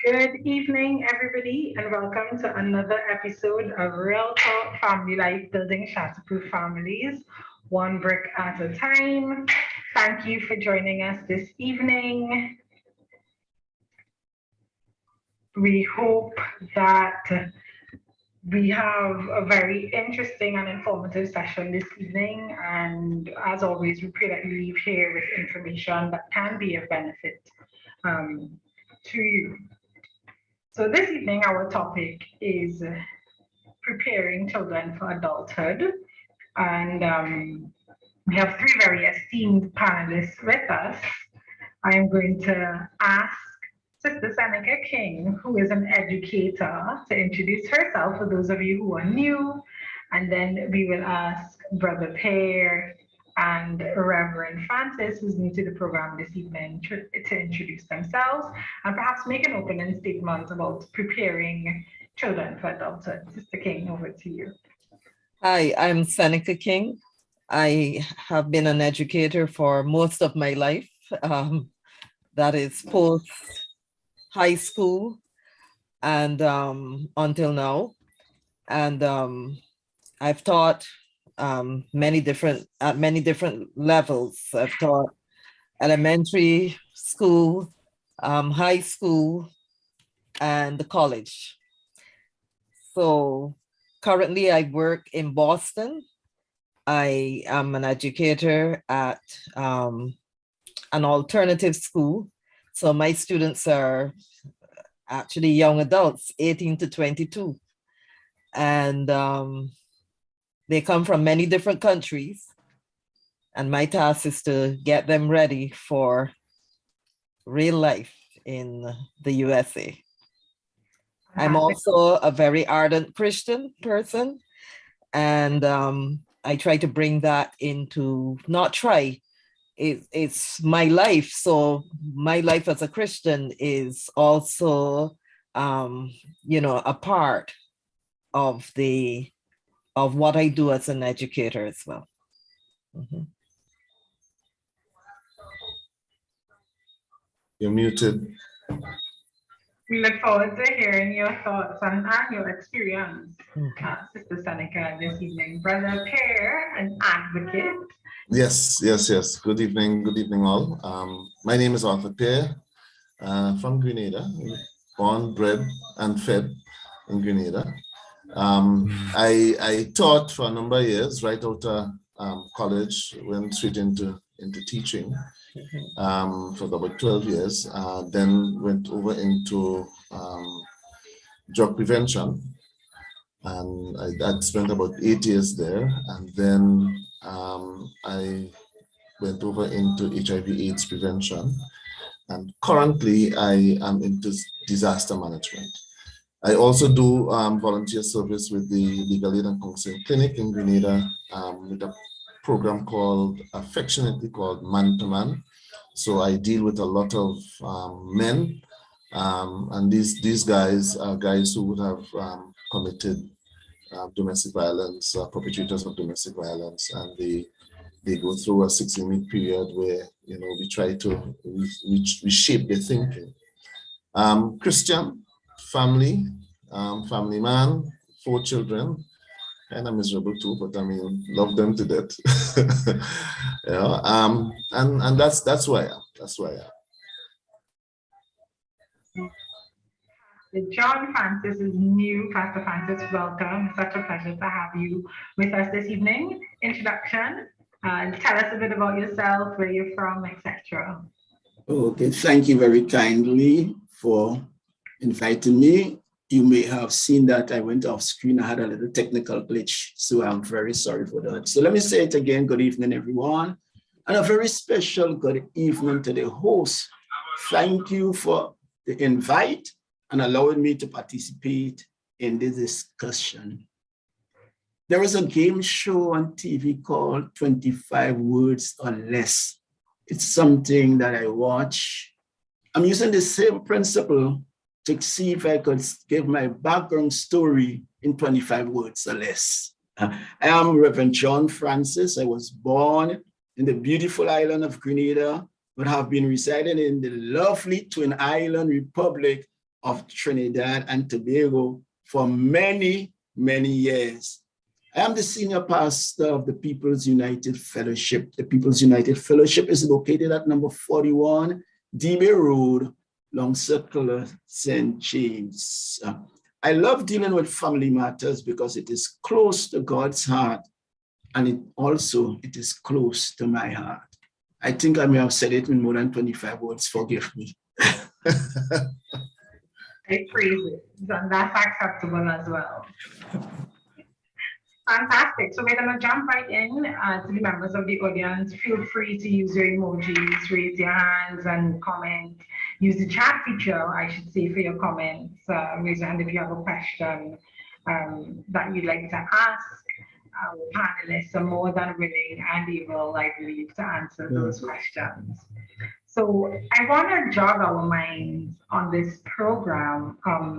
Good evening, everybody, and welcome to another episode of Real Talk Family Life Building Shatterproof Families, one brick at a time. Thank you for joining us this evening. We hope that we have a very interesting and informative session this evening. And as always, we pray that you leave here with information that can be of benefit to you. So this evening, our topic is preparing children for adulthood. And we have three very esteemed panelists with us. I am going to ask Sister Seneca King, who is an educator, to introduce herself for those of you who are new. And then we will ask Brother Pear and Reverend Francis, who's new to the program this evening, to introduce themselves and perhaps make an opening statement about preparing children for adulthood. Sister King, over to you. Hi, I'm Seneca King. I have been an educator for most of my life. That is post high school and until now. And I've taught at many different levels. I've taught elementary school, high school, and college. So currently I work in Boston. I am an educator at an alternative school. So my students are actually young adults, 18 to 22. And they come from many different countries. And my task is to get them ready for real life in the USA. I'm also a very ardent Christian person. And I try to bring that into, not try, it's my life. So my life as a Christian is also, a part of what I do as an educator as well. Mm-hmm. You're muted. We look forward to hearing your thoughts and your experience, Sister Seneca, this evening. Brother Pear, an advocate. Yes. Good evening all. My name is Arthur Pear from Grenada, born, bred, and fed in Grenada. I taught for a number of years, right out of college, went straight into teaching for about 12 years, then went over into drug prevention, and I'd spent about 8 years there, and then I went over into HIV/AIDS prevention, and currently I am into disaster management. I also do volunteer service with the Legal Aid and Counseling Clinic in Grenada with a program affectionately called Man to Man. So I deal with a lot of men, and these guys are guys who would have committed domestic violence, perpetrators of domestic violence, and they go through a 16-week period where we try to reshape their thinking. Christian, family man, 4 children, kind of miserable too, but I mean, love them to death. And that's who I am. John Francis is new. Pastor Francis, welcome. It's such a pleasure to have you with us this evening. Introduction, tell us a bit about yourself, where you're from, etc. Okay, thank you very kindly for inviting me. You may have seen that I went off screen. I had a little technical glitch, so I'm very sorry for that. So let me say it again. Good evening, everyone. And a very special good evening to the host. Thank you for the invite and allowing me to participate in this discussion. There is a game show on TV called 25 Words or Less. It's something that I watch. I'm using the same principle to see if I could give my background story in 25 words or less. I am Reverend John Francis. I was born in the beautiful island of Grenada, but have been residing in the lovely Twin Island Republic of Trinidad and Tobago for many, many years. I am the senior pastor of the People's United Fellowship. The People's United Fellowship is located at number 41 DB Road, Long Circular, St. James. I love dealing with family matters because it is close to God's heart, and it is close to my heart. I think I may have said it in more than 25 words. Forgive me. I praise it. That's acceptable as well. Fantastic. So we're going to jump right in to the members of the audience. Feel free to use your emojis, raise your hands and comment. Use the chat feature, I should say, for your comments. Raise your hand if you have a question that you'd like to ask. Our panelists are more than willing and able, I believe, to answer those questions. So I want to jog our minds on this program,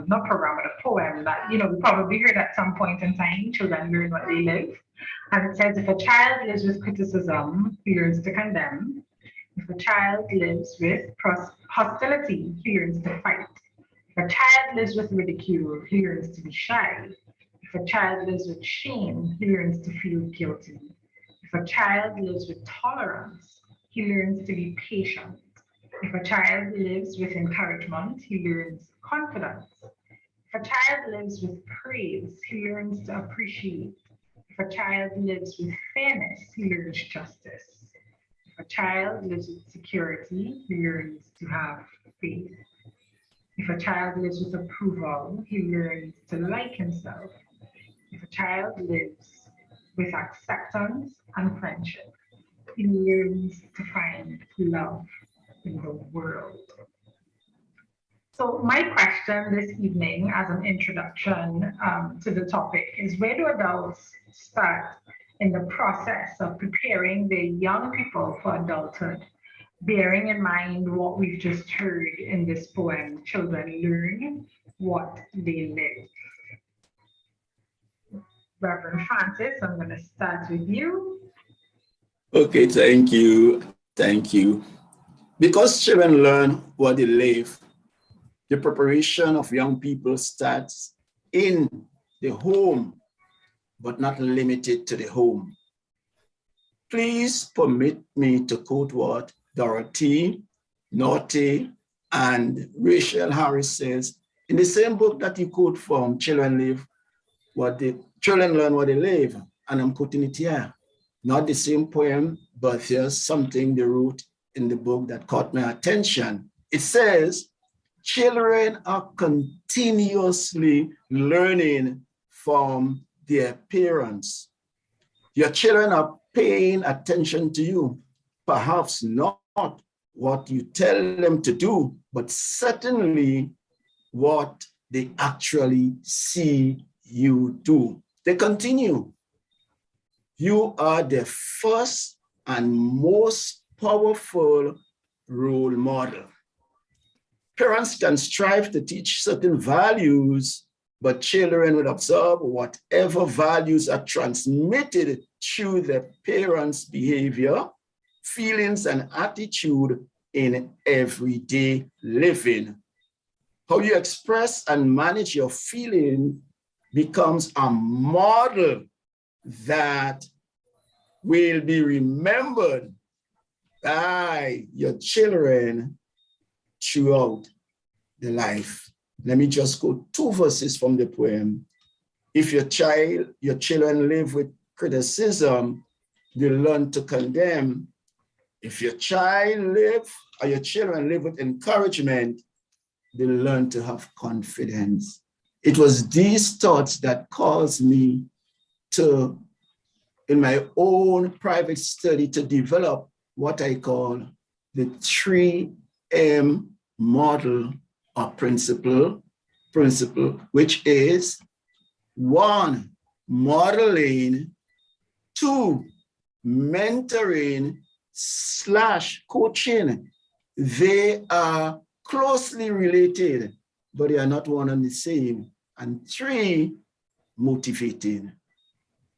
not program, but a poem that, we probably heard at some point in time. Children learn what they live. And it says, if a child lives with criticism, he learns to condemn. If a child lives with hostility, he learns to fight. If a child lives with ridicule, he learns to be shy. If a child lives with shame, he learns to feel guilty. If a child lives with tolerance, he learns to be patient. If a child lives with encouragement, he learns confidence. If a child lives with praise, he learns to appreciate. If a child lives with fairness, he learns justice. If a child lives with security, he learns to have faith. If a child lives with approval, he learns to like himself. If a child lives with acceptance and friendship, he learns to find love in the world. So my question this evening as an introduction to the topic is, where do adults start in the process of preparing their young people for adulthood, bearing in mind what we've just heard in this poem, children learn what they live. Reverend Francis, I'm going to start with you. Okay, thank you. Thank you. Because children learn what they live, the preparation of young people starts in the home, but not limited to the home. Please permit me to quote what Dorothy, Norty, and Rachel Harris says in the same book that you quote from, Children Learn What They Live, and I'm putting it here. Not the same poem, but here's something they wrote in the book that caught my attention. It says, children are continuously learning from their parents. Your children are paying attention to you, perhaps not what you tell them to do, but certainly what they actually see you do. They continue. You are the first and most powerful role model. Parents can strive to teach certain values, but children will observe whatever values are transmitted through their parents' behavior, feelings, and attitude in everyday living. How you express and manage your feeling becomes a model that will be remembered by your children throughout the life. Let me just quote 2 verses from the poem. If your children live with criticism, they learn to condemn. If your children live with encouragement, they learn to have confidence. It was these thoughts that caused me to, in my own private study, to develop what I call the 3M model or principle, which is 1, modeling, 2, mentoring / coaching. They are closely related, but they are not one and the same. And 3, motivating.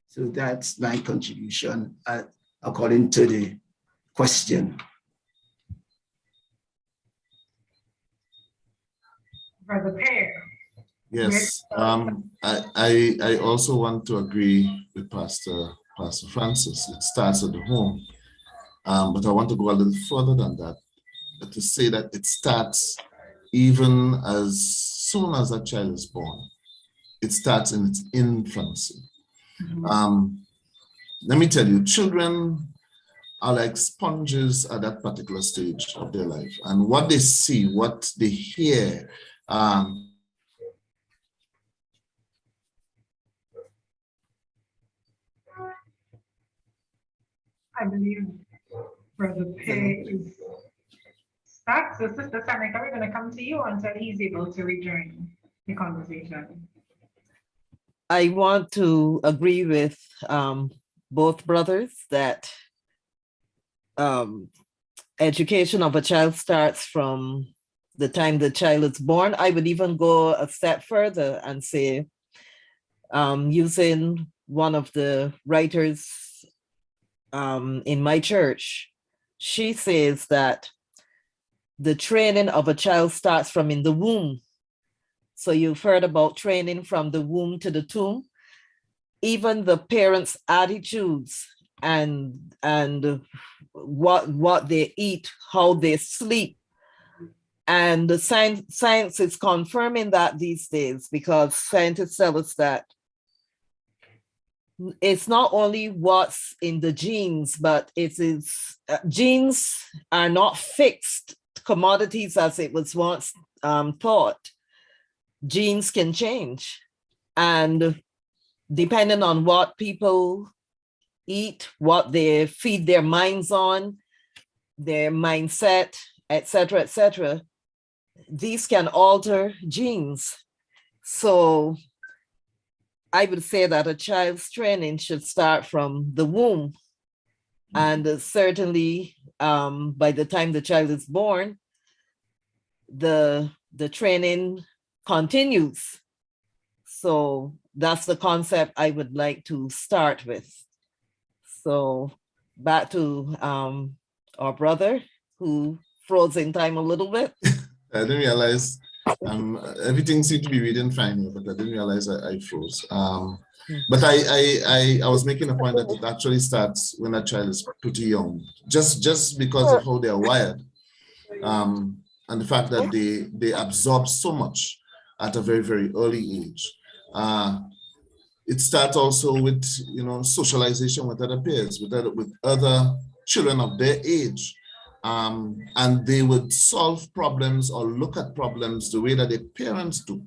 So that's my contribution according to the question. Brother Pear. Yes, I also want to agree with Pastor Francis. It starts at the home, but I want to go a little further than that, but to say that it starts even as soon as a child is born. It starts in its infancy. Let me tell you, children are like sponges at that particular stage of their life, and what they see, what they hear, I believe Brother Pear is stuck. So Sister Seneca, we're going to come to you until he's able to rejoin the conversation. I want to agree with both brothers that education of a child starts from the time the child is born. I would even go a step further and say, using one of the writers in my church, she says that the training of a child starts from in the womb. So you've heard about training from the womb to the tomb. Even the parents' attitudes and what they eat, how they sleep. And the science is confirming that these days, because scientists tell us that it's not only what's in the genes, but it is genes are not fixed commodities as it was once thought. Genes can change, and depending on what people eat, what they feed their minds on, their mindset, etc., these can alter genes. So I would say that a child's training should start from the womb. And certainly by the time the child is born, the training continues. So that's the concept I would like to start with. So back to our brother who froze in time a little bit. I didn't realize everything seemed to be reading fine here, but I didn't realize I froze. But I was making a point that it actually starts when a child is pretty young, just because of how they are wired, and the fact that they absorb so much at a very, very early age. It starts also with socialization with other peers, with other children of their age. And they would solve problems or look at problems the way that their parents do.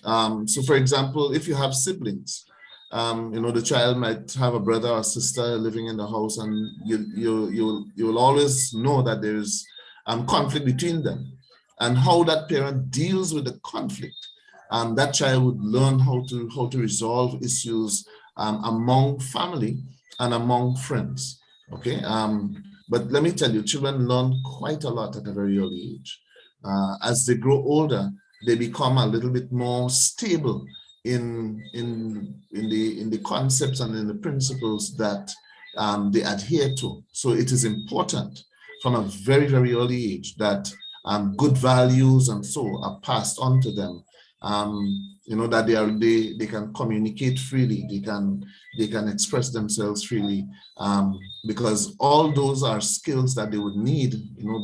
So for example, if you have siblings, the child might have a brother or sister living in the house, and you will always know that there is conflict between them, and how that parent deals with the conflict. That child would learn how to resolve issues among family and among friends. Okay. But let me tell you, children learn quite a lot at a very early age. As they grow older, they become a little bit more stable in the concepts and in the principles that they adhere to. So it is important from a very, very early age that good values and so are passed on to them. That they can communicate freely, they can express themselves freely, because all those are skills that they would need.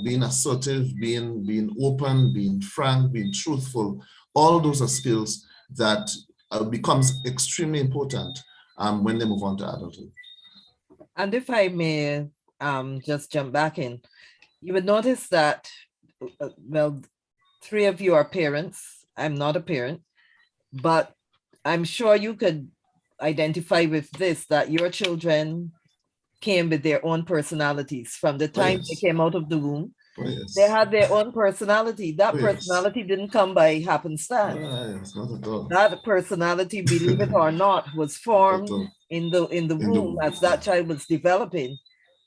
Being assertive, being open, being frank, being truthful. All those are skills that becomes extremely important when they move on to adulthood. And if I may just jump back in, you would notice that well, three of you are parents. I'm not a parent, but I'm sure you could identify with this, that your children came with their own personalities from the time they came out of the womb. They had their own personality. That personality didn't come by happenstance. Not at all. That personality, believe it or not, was formed in the womb as that child was developing.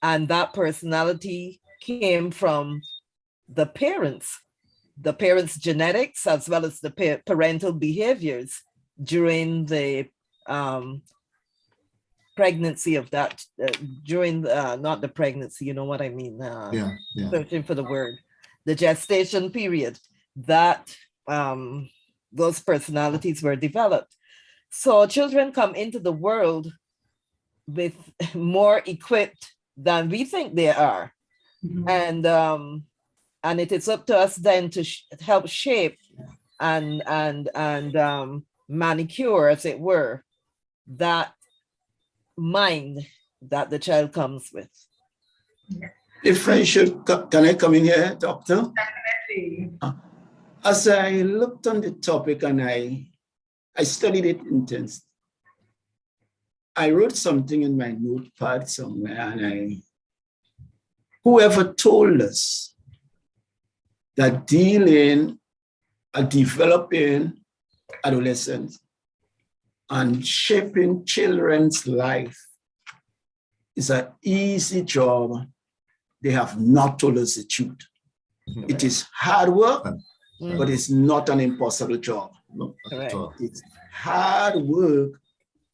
And that personality came from the parents genetics, as well as the parental behaviors during the pregnancy of that, not the pregnancy, you know what I mean? Searching for the word, the gestation period. That those personalities were developed. So children come into the world with more equipped than we think they are. Mhm. And it is up to us then to help shape and manicure, as it were, that mind that the child comes with. If I should, can I come in here, Doctor? Definitely. As I looked on the topic and I studied it intensely, I wrote something in my notepad somewhere, and whoever told us that dealing and developing adolescents and shaping children's life is an easy job, they have not told us the truth. It is hard work, but it's not an impossible job. No, not at all. It's hard work,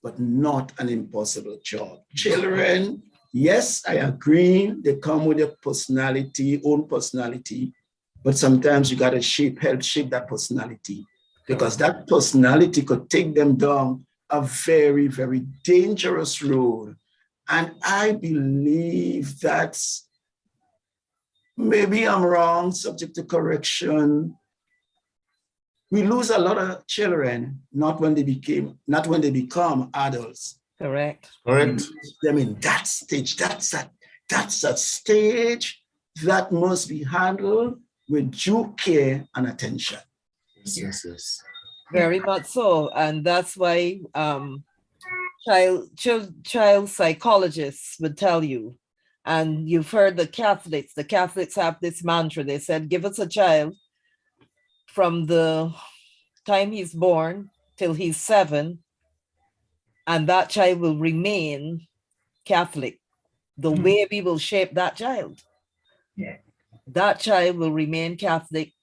but not an impossible job. Children, yes, I agree, they come with their personality, own personality, but sometimes you gotta help shape that personality, because that personality could take them down a very, very dangerous road. And I believe that's, maybe I'm wrong, subject to correction. We lose a lot of children, not when they become adults. Correct. Correct. Them in that stage, that's a stage that must be handled with due care and attention. Yes. Very much so. And that's why child psychologists would tell you, and you've heard the Catholics have this mantra. They said, give us a child from the time he's born till he's 7, and that child will remain Catholic. The way we will shape that child. Yeah. That child will remain Catholic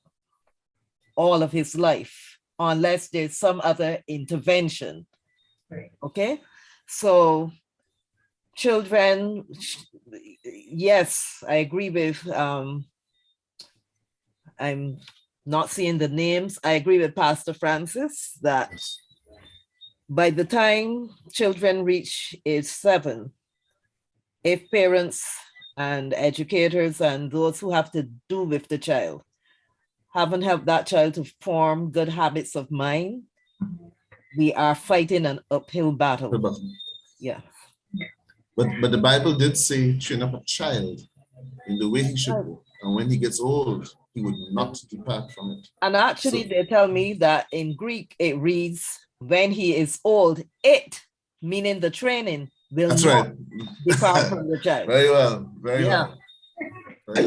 all of his life, unless there's some other intervention. Right. Okay? So children, yes, I agree with, I'm not seeing the names. I agree with Pastor Francis that by the time children reach age 7, if parents and educators and those who have to do with the child haven't helped that child to form good habits of mind, we are fighting an uphill battle. Yeah. But the Bible did say, train up a child in the way he should go. And when he gets old, he would not depart from it. And actually, they tell me that in Greek, it reads, when he is old, it, meaning the training, will That's not right. depart from the child. Very well. Very Yeah. well.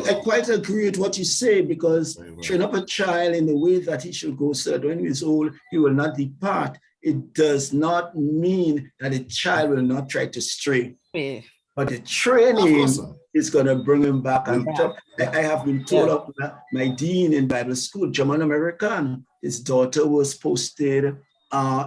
I quite agree with what you say, because train up a child in the way that he should go, so that when he is old, he will not depart. It does not mean that a child will not try to stray, but the training is going to bring him back on top. I have been told of my dean in Bible school, German American, his daughter was posted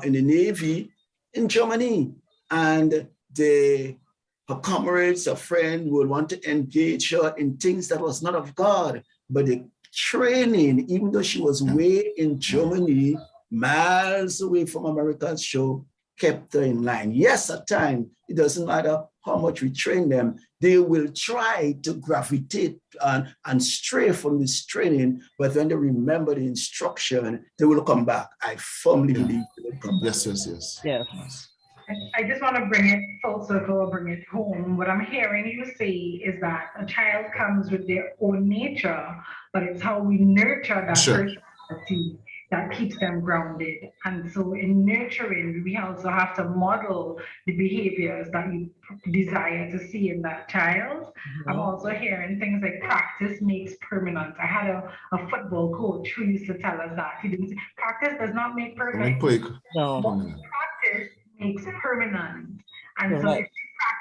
in the Navy in Germany, and her comrades, a friend, will want to engage her in things that was not of God. But the training, even though she was way in Germany, miles away from America's show, kept her in line. Yes, at times, it doesn't matter how much we train them, they will try to gravitate and stray from this training, but when they remember the instruction, they will come back. I firmly believe they will come back. Yes. I just want to bring it full circle, bring it home. What I'm hearing you say is that a child comes with their own nature, but it's how we nurture that personality that keeps them grounded. And so in nurturing, we also have to model the behaviors that you desire to see in that child. I'm also hearing things like practice makes permanent. I had a football coach who used to tell us that. He didn't say, practice does not make perfect. No. Practice makes permanent. And so if you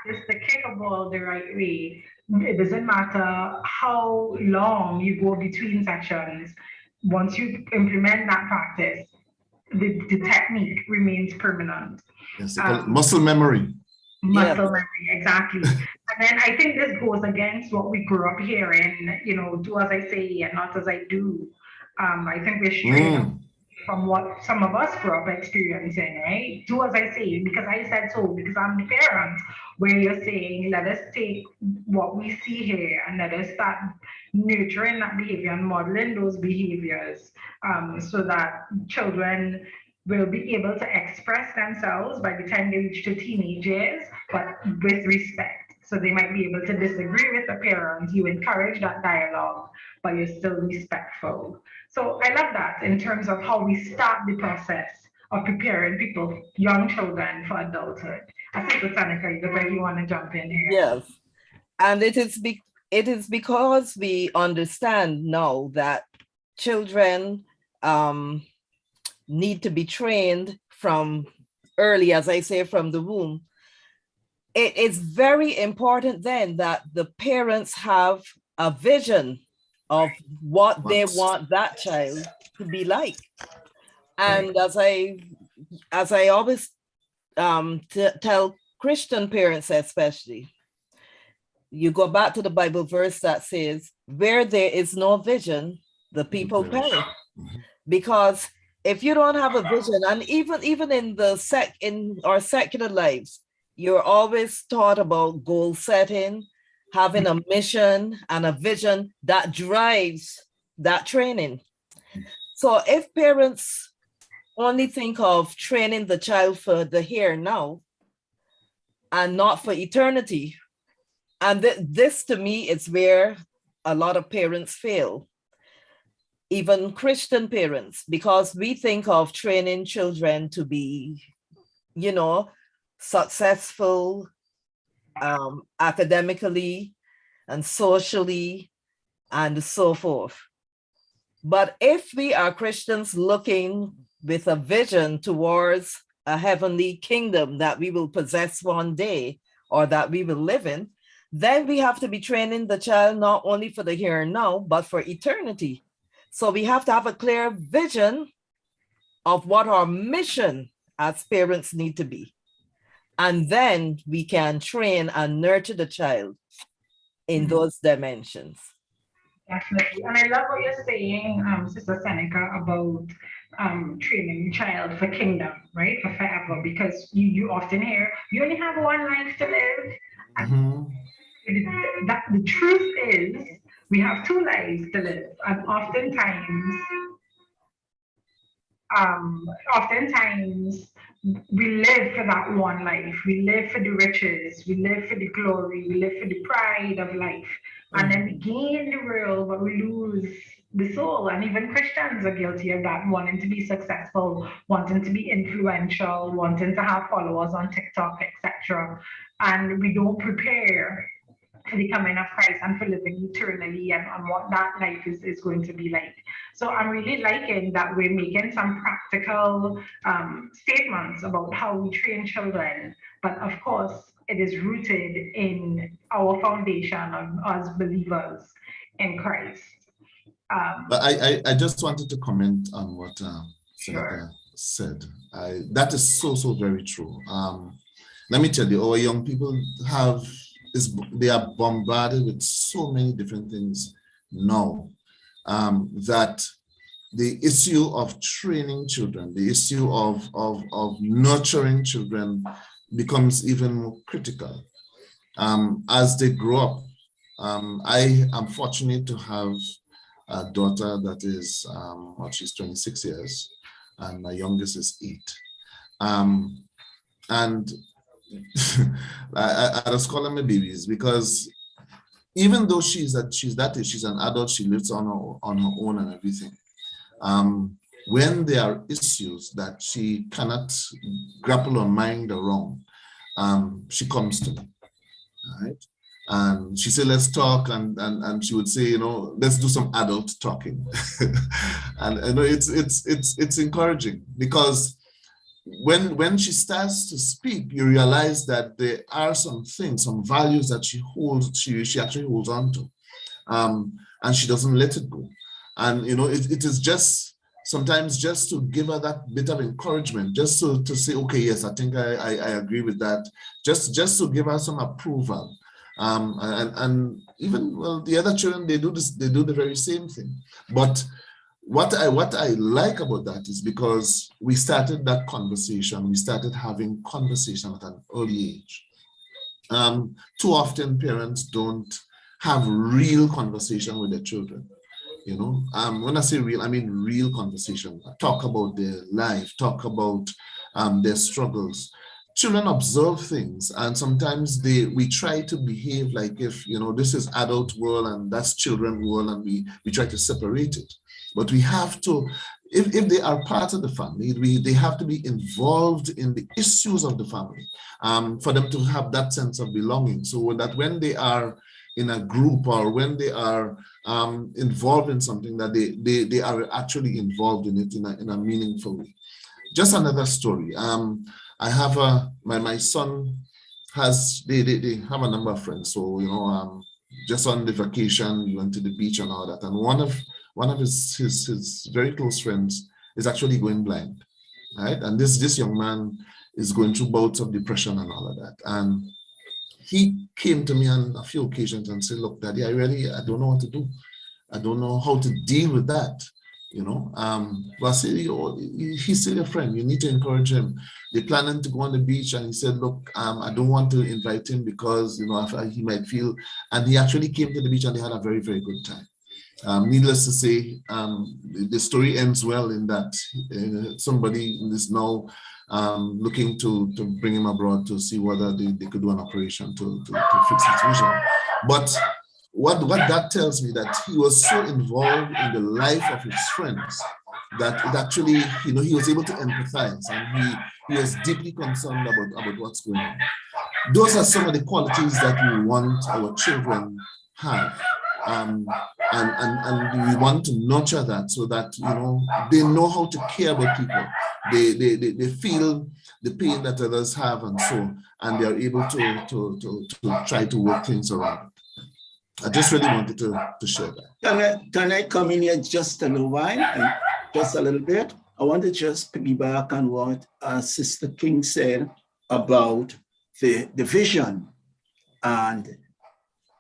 practice to kick a ball the right way, it doesn't matter how long you go between sections. Once you implement that practice, the technique remains permanent. Yes, muscle memory. Muscle memory, exactly. And then I think this goes against what we grew up hearing, do as I say and not as I do. I think we're straying from what some of us grew up experiencing, right? Do as I say, because I said so, because I'm the parent, where you're saying, let us take what we see here and let us start nurturing that behavior and modeling those behaviors, so that children will be able to express themselves by the time they reach to teenage years, but with respect. So they might be able to disagree with the parent. You encourage that dialogue, but you're still respectful. So I love that in terms of how we start the process of preparing people, young children, for adulthood. I think with Seneca, you look like you want to jump in here. Yes, and it is because we understand now that children need to be trained from early, as I say, from the womb. It is very important then that the parents have a vision of what they want that child to be like. And as I always tell Christian parents especially, you go back to the Bible verse that says, where there is no vision, the people perish. Because if you don't have a vision, and even in our secular lives, you're always taught about goal setting, having a mission and a vision that drives that training. So if parents only think of training the child for the here now and not for eternity, and this to me is where a lot of parents fail, even Christian parents, because we think of training children to be, successful academically and socially and so forth. But if we are Christians looking with a vision towards a heavenly kingdom that we will possess one day or that we will live in, then we have to be training the child not only for the here and now, but for eternity. So we have to have a clear vision of what our mission as parents need to be. And then we can train and nurture the child in those dimensions. Definitely. And I love what you're saying, Sister Seneca, about training the child for kingdom, right? For forever, because you often hear, you only have one life to live. And the truth is, we have two lives to live. And oftentimes we live for that one life. We live for the riches. We live for the glory. We live for the pride of life. And then we gain the world, but we lose the soul. And even Christians are guilty of that, wanting to be successful, wanting to be influential, wanting to have followers on TikTok, etc. And we don't prepare for the coming of Christ and for living eternally and what that life is going to be like. So I'm really liking that we're making some practical statements about how we train children. But of course, it is rooted in our foundation of as believers in Christ. But I just wanted to comment on what Seneca said. That is so very true. Let me tell you, our young people they are bombarded with so many different things now, that the issue of training children, the issue of nurturing children becomes even more critical as they grow up. I am fortunate to have a daughter that is, she's 26 years, and my youngest is 8. And I just call them my babies, because even though she's an adult, she lives on her own and everything. When there are issues that she cannot grapple or mind around, she comes to me, right? And she said, let's talk, and she would say, let's do some adult talking. And it's encouraging, because when she starts to speak, you realize that there are some things, some values that she actually holds on to, and she doesn't let it go. And it is just sometimes just to give her that bit of encouragement, just to say, okay, yes, I think I agree with that, just to give her some approval. And even the other children, they do the very same thing. But what I like about that is because we started that conversation, we started having conversation at an early age. Too often parents don't have real conversation with their children. You know, when I say real, I mean real conversation. Talk about their life, talk about their struggles. Children observe things, and sometimes we try to behave like if, you know, this is adult world and that's children world, and we try to separate it. But we have to, if they are part of the family, they have to be involved in the issues of the family, for them to have that sense of belonging, so that when they are in a group or when they are involved in something, that they are actually involved in it in a meaningful way. Just another story. I have my son has, they have a number of friends. So, you know, just on the vacation, we went to the beach and all that. And one of his very close friends is actually going blind, right? And this young man is going through bouts of depression and all of that. And he came to me on a few occasions and said, look, Daddy, I don't know what to do. I don't know how to deal with that. You know, but I said, he's still your friend. You need to encourage him. They're planning to go on the beach, and he said, look, I don't want to invite him because, you know, he might feel, and he actually came to the beach and they had a very, very good time. Needless to say, the story ends well in that somebody is now looking to bring him abroad to see whether they could do an operation to fix his vision. But what that tells me, that he was so involved in the life of his friends that it actually, you know, he was able to empathize, and he was deeply concerned about what's going on. Those are some of the qualities that we want our children have. And we want to nurture that, so that, you know, they know how to care about people. They feel the pain that others have, and they are able to try to work things around. I just really wanted to share that. Can I come in here just a little while, and just a little bit? I want to just piggyback on what Sister King said about the vision. And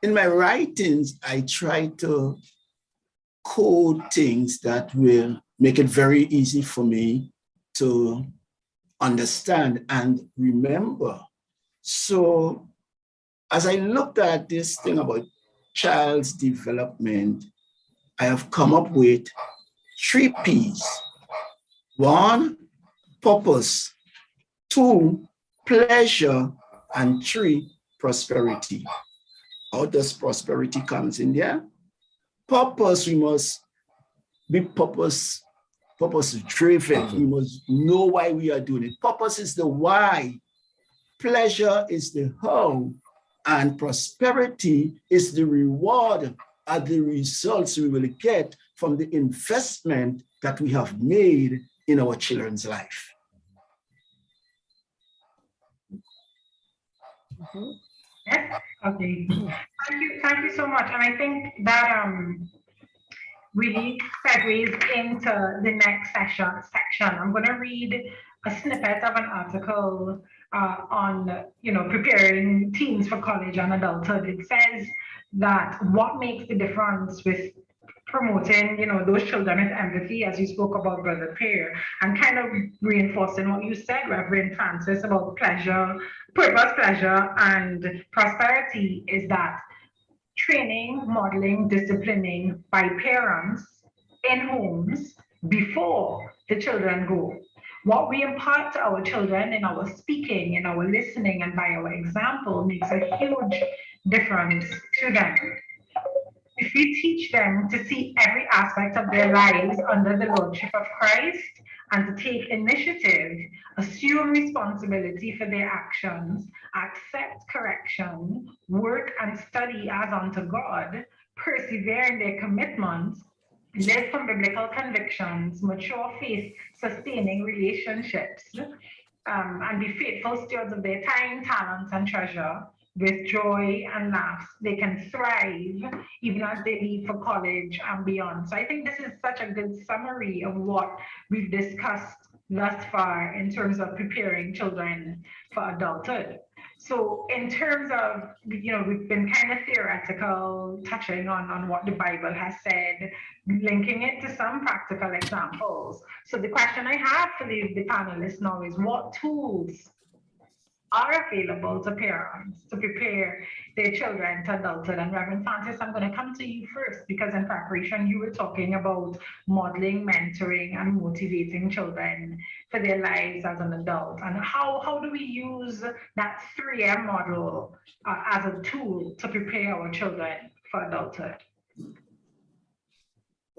in my writings, I try to code things that will make it very easy for me to understand and remember. So as I looked at this thing about child's development, I have come up with 3 P's. 1, purpose. 2, pleasure. And 3, prosperity. How does prosperity comes in there? Purpose, we must be purpose driven. We must know why we are doing it. Purpose is the why. Pleasure is the how. And prosperity is the reward and the results we will get from the investment that we have made in our children's life. Yes. Okay. Thank you so much. And I think that really segues into the next section. I'm going to read a snippet of an article on, you know, preparing teens for college and adulthood. It says that what makes the difference with promoting, you know, those children with empathy, as you spoke about, Brother Pierre, and kind of reinforcing what you said, Reverend Francis, about pleasure, purpose, pleasure, and prosperity, is that training, modeling, disciplining by parents in homes before the children go. What we impart to our children in our speaking, in our listening, and by our example makes a huge difference to them. If we teach them to see every aspect of their lives under the lordship of Christ and to take initiative, assume responsibility for their actions, accept correction, work and study as unto God, persevere in their commitments, live from biblical convictions, mature faith, sustaining relationships, and be faithful stewards of their time, talents, and treasure, with joy and laughs, they can thrive even as they leave for college and beyond. So I think this is such a good summary of what we've discussed thus far in terms of preparing children for adulthood. So in terms of, we've been kind of theoretical, touching on what the Bible has said, linking it to some practical examples. So the question I have for the panelists now is, what tools are available to parents to prepare their children to adulthood? And Reverend Francis, I'm going to come to you first, because in preparation you were talking about modeling, mentoring, and motivating children for their lives as an adult. And how do we use that 3M model as a tool to prepare our children for adulthood?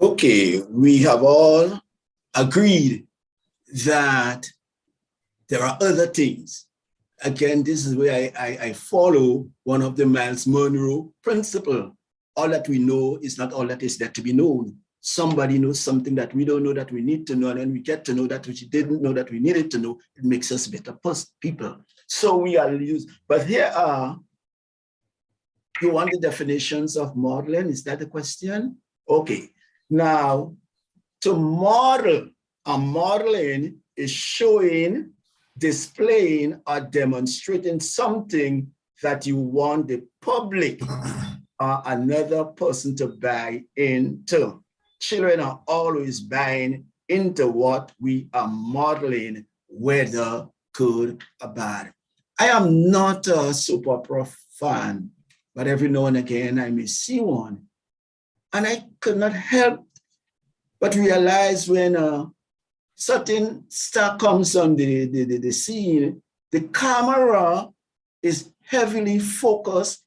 Okay, we have all agreed that there are other things. Again, this is where I follow one of the Miles Monroe Principle. All that we know is not all that is there to be known. Somebody knows something that we don't know that we need to know, and then we get to know that which we didn't know that we needed to know. It makes us better people. So we are used, but here are, you want the definitions of modeling? Is that the question? Okay, now to model, a modeling is showing, displaying, or demonstrating something that you want the public or another person to buy into. Children are always buying into what we are modeling, whether good or bad. I am not a soap opera fan, but every now and again I may see one. And I could not help but realize when a certain star comes on the scene, the camera is heavily focused,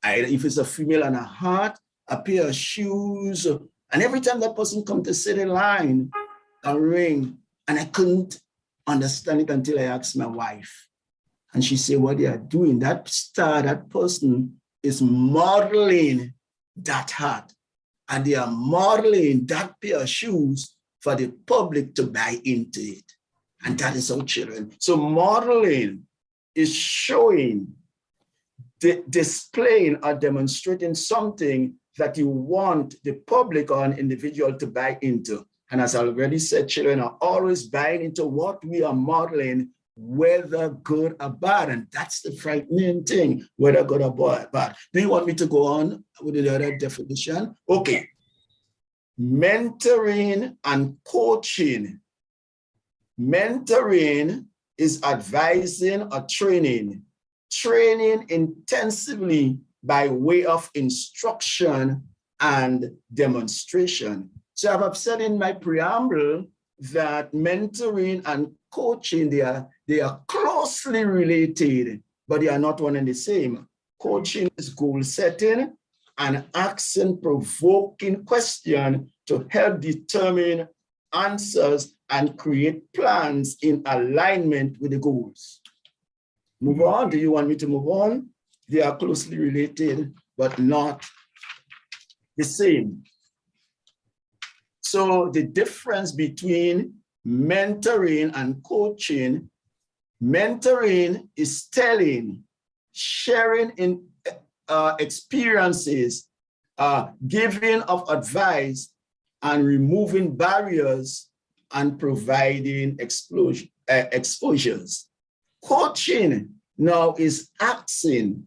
either if it's a female and a hat, a pair of shoes, and every time that person comes to sit in line, a ring, and I couldn't understand it until I asked my wife. And she said, what they are doing, that star, that person is modeling that hat, and they are modeling that pair of shoes for the public to buy into it. And that is our children. So modeling is showing, displaying or demonstrating something that you want the public or an individual to buy into. And as I already said, children are always buying into what we are modeling, whether good or bad. And that's the frightening thing, whether good or bad. Do you want me to go on with the other definition? Okay. Mentoring and coaching. Mentoring is advising or training. Training intensively by way of instruction and demonstration. So I've said in my preamble that mentoring and coaching, they are closely related, but they are not one and the same. Coaching is goal setting and asking provoking question to help determine answers and create plans in alignment with the goals. Move on. Do you want me to move on? They are closely related, but not the same. So the difference between mentoring and coaching, mentoring is telling, sharing in experiences, giving of advice, and removing barriers and providing exposures. Coaching now is asking.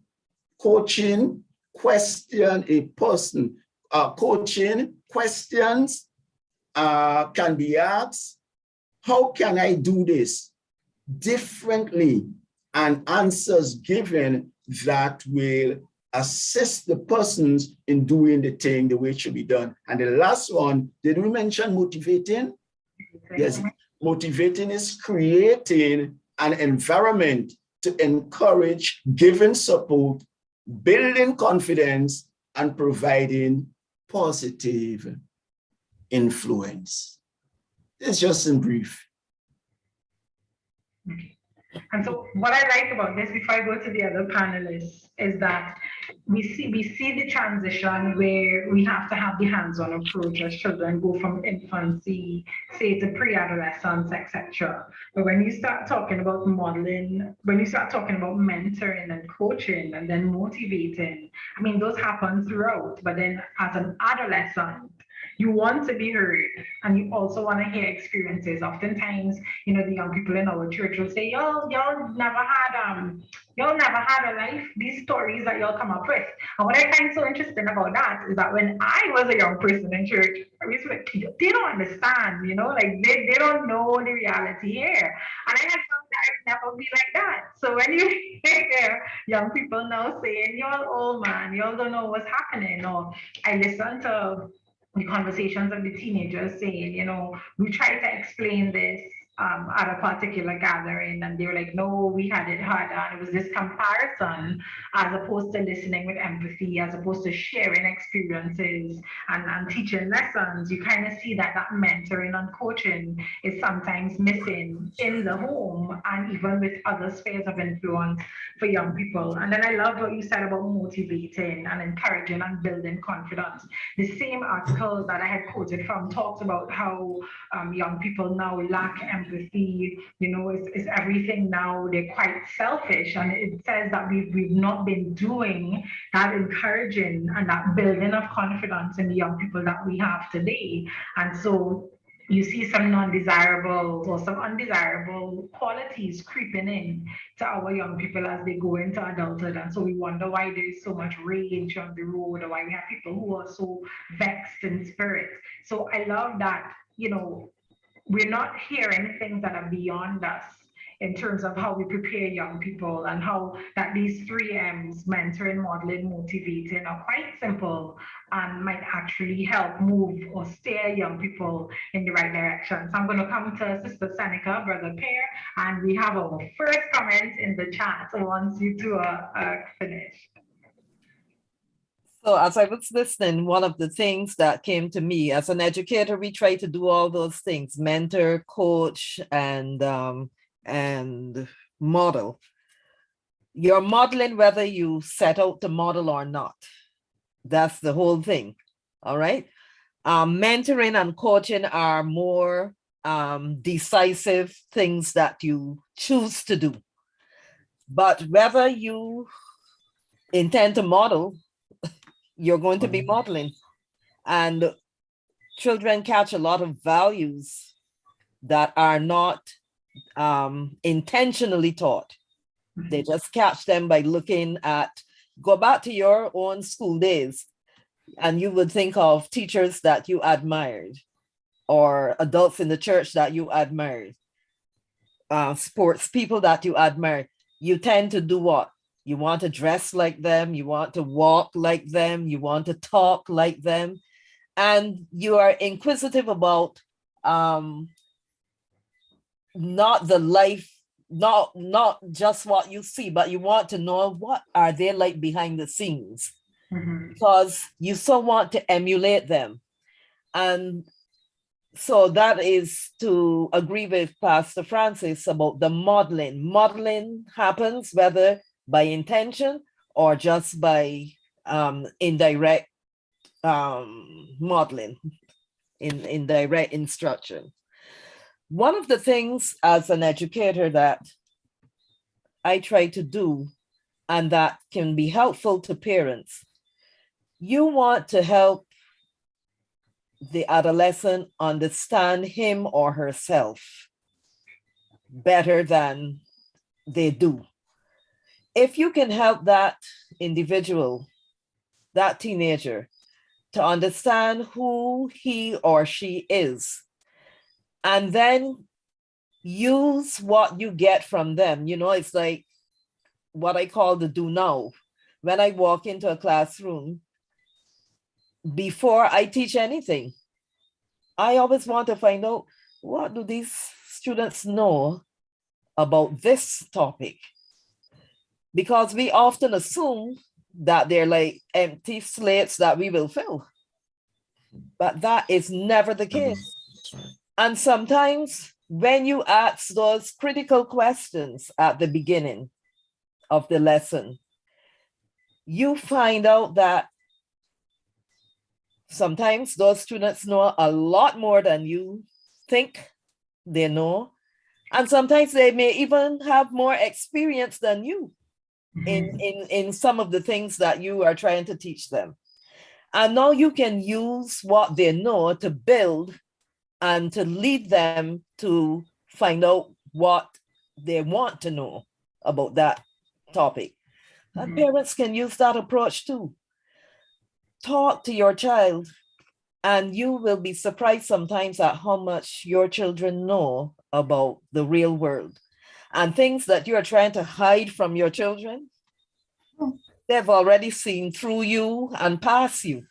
Coaching, question a person. Coaching, questions can be asked. How can I do this differently? And answers given that will assist the persons in doing the thing the way it should be done. And the last one, did we mention motivating? Yes, motivating is creating an environment to encourage giving support, building confidence, and providing positive influence. It's just in brief. And so what I like about this, before I go to the other panelists, is that we see the transition where we have to have the hands-on approach as children go from infancy, say, to pre-adolescence, etc. But when you start talking about modeling, when you start talking about mentoring and coaching and then motivating, I mean, those happen throughout. But then as an adolescent, You want to be heard, and you also want to hear experiences. Oftentimes, the young people in our church will say, y'all never had a life, these stories that y'all come up with. And what I find so interesting about that is that when I was a young person in church, I was like, they don't understand, like they don't know the reality here. And I had found that I'd never be like that. So when you hear young people now saying, y'all old man, y'all don't know what's happening, or I listen to the conversations of the teenagers saying, we try to explain this at a particular gathering, and they were like, no, we had it hard. And it was this comparison as opposed to listening with empathy, as opposed to sharing experiences and teaching lessons. You kind of see that mentoring and coaching is sometimes missing in the home and even with other spheres of influence for young people. And then I love what you said about motivating and encouraging and building confidence. The same article that I had quoted from talks about how young people now lack empathy. It's everything now. They're quite selfish, and it says that we've not been doing that encouraging and that building of confidence in the young people that we have today. And so you see some non-desirable or some undesirable qualities creeping in to our young people as they go into adulthood. And so we wonder why there's so much rage on the road, or why we have people who are so vexed in spirit. So I love that, we're not hearing things that are beyond us in terms of how we prepare young people, and how that these 3 M's, mentoring, modeling, motivating, are quite simple and might actually help move or steer young people in the right direction. So I'm going to come to Sister Seneca, Brother Pear, and we have our first comment in the chat once you two are finished. So as I was listening, one of the things that came to me as an educator, we try to do all those things: mentor, coach, and model. You're modeling whether you set out to model or not. That's the whole thing. All right. Mentoring and coaching are more decisive things that you choose to do. But whether you intend to model, you're going to be modeling. And children catch a lot of values that are not intentionally taught. They just catch them by looking at, go back to your own school days, and you would think of teachers that you admired, or adults in the church that you admired, sports people that you admired. You tend to do what? You want to dress like them, you want to walk like them, you want to talk like them, and you are inquisitive about not the life, not just what you see, but you want to know what are they like behind the scenes, because you so want to emulate them. And so that is to agree with Pastor Francis about the modeling. Modeling happens whether by intention or just by indirect modeling, in direct instruction. One of the things as an educator that I try to do, and that can be helpful to parents, you want to help the adolescent understand him or herself better than they do. If you can help that individual, that teenager, to understand who he or she is, and then use what you get from them. It's like what I call the do now. When I walk into a classroom, before I teach anything, I always want to find out, what do these students know about this topic? Because we often assume that they're like empty slates that we will fill. But that is never the case. And sometimes when you ask those critical questions at the beginning of the lesson, you find out that sometimes those students know a lot more than you think they know. And sometimes they may even have more experience than you in some of the things that you are trying to teach them. And now you can use what they know to build and to lead them to find out what they want to know about that topic. And parents can use that approach too. Talk to your child, and you will be surprised sometimes at how much your children know about the real world. And things that you are trying to hide from your children, they've already seen through you and past you.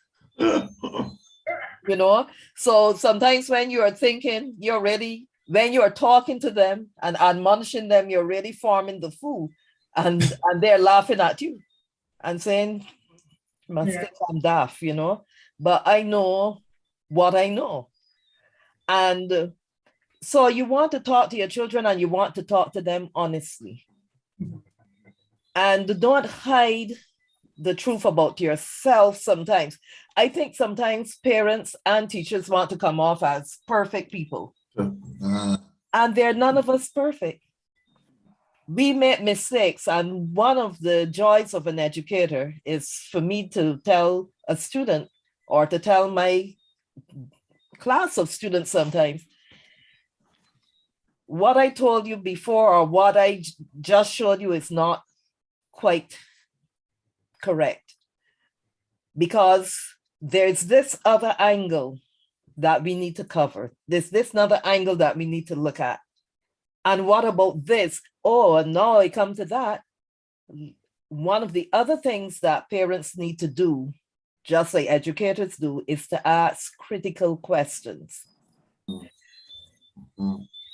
You know, so sometimes when you are thinking you're ready, when you are talking to them and admonishing them, you're really forming the fool, and they're laughing at you and saying, "You must think I'm daft," you know. But I know what I know, and so you want to talk to your children, and you want to talk to them honestly, and don't hide the truth about yourself. Sometimes I think sometimes parents and teachers want to come off as perfect people, and they're none of us perfect. We make mistakes, and one of the joys of an educator is for me to tell a student or to tell my class of students sometimes, what I told you before or what I just showed you is not quite correct, because there's this other angle that we need to cover. There's this another angle that we need to look at. And what about this? Oh, and now I come to that. One of the other things that parents need to do, just like educators do, is to ask critical questions.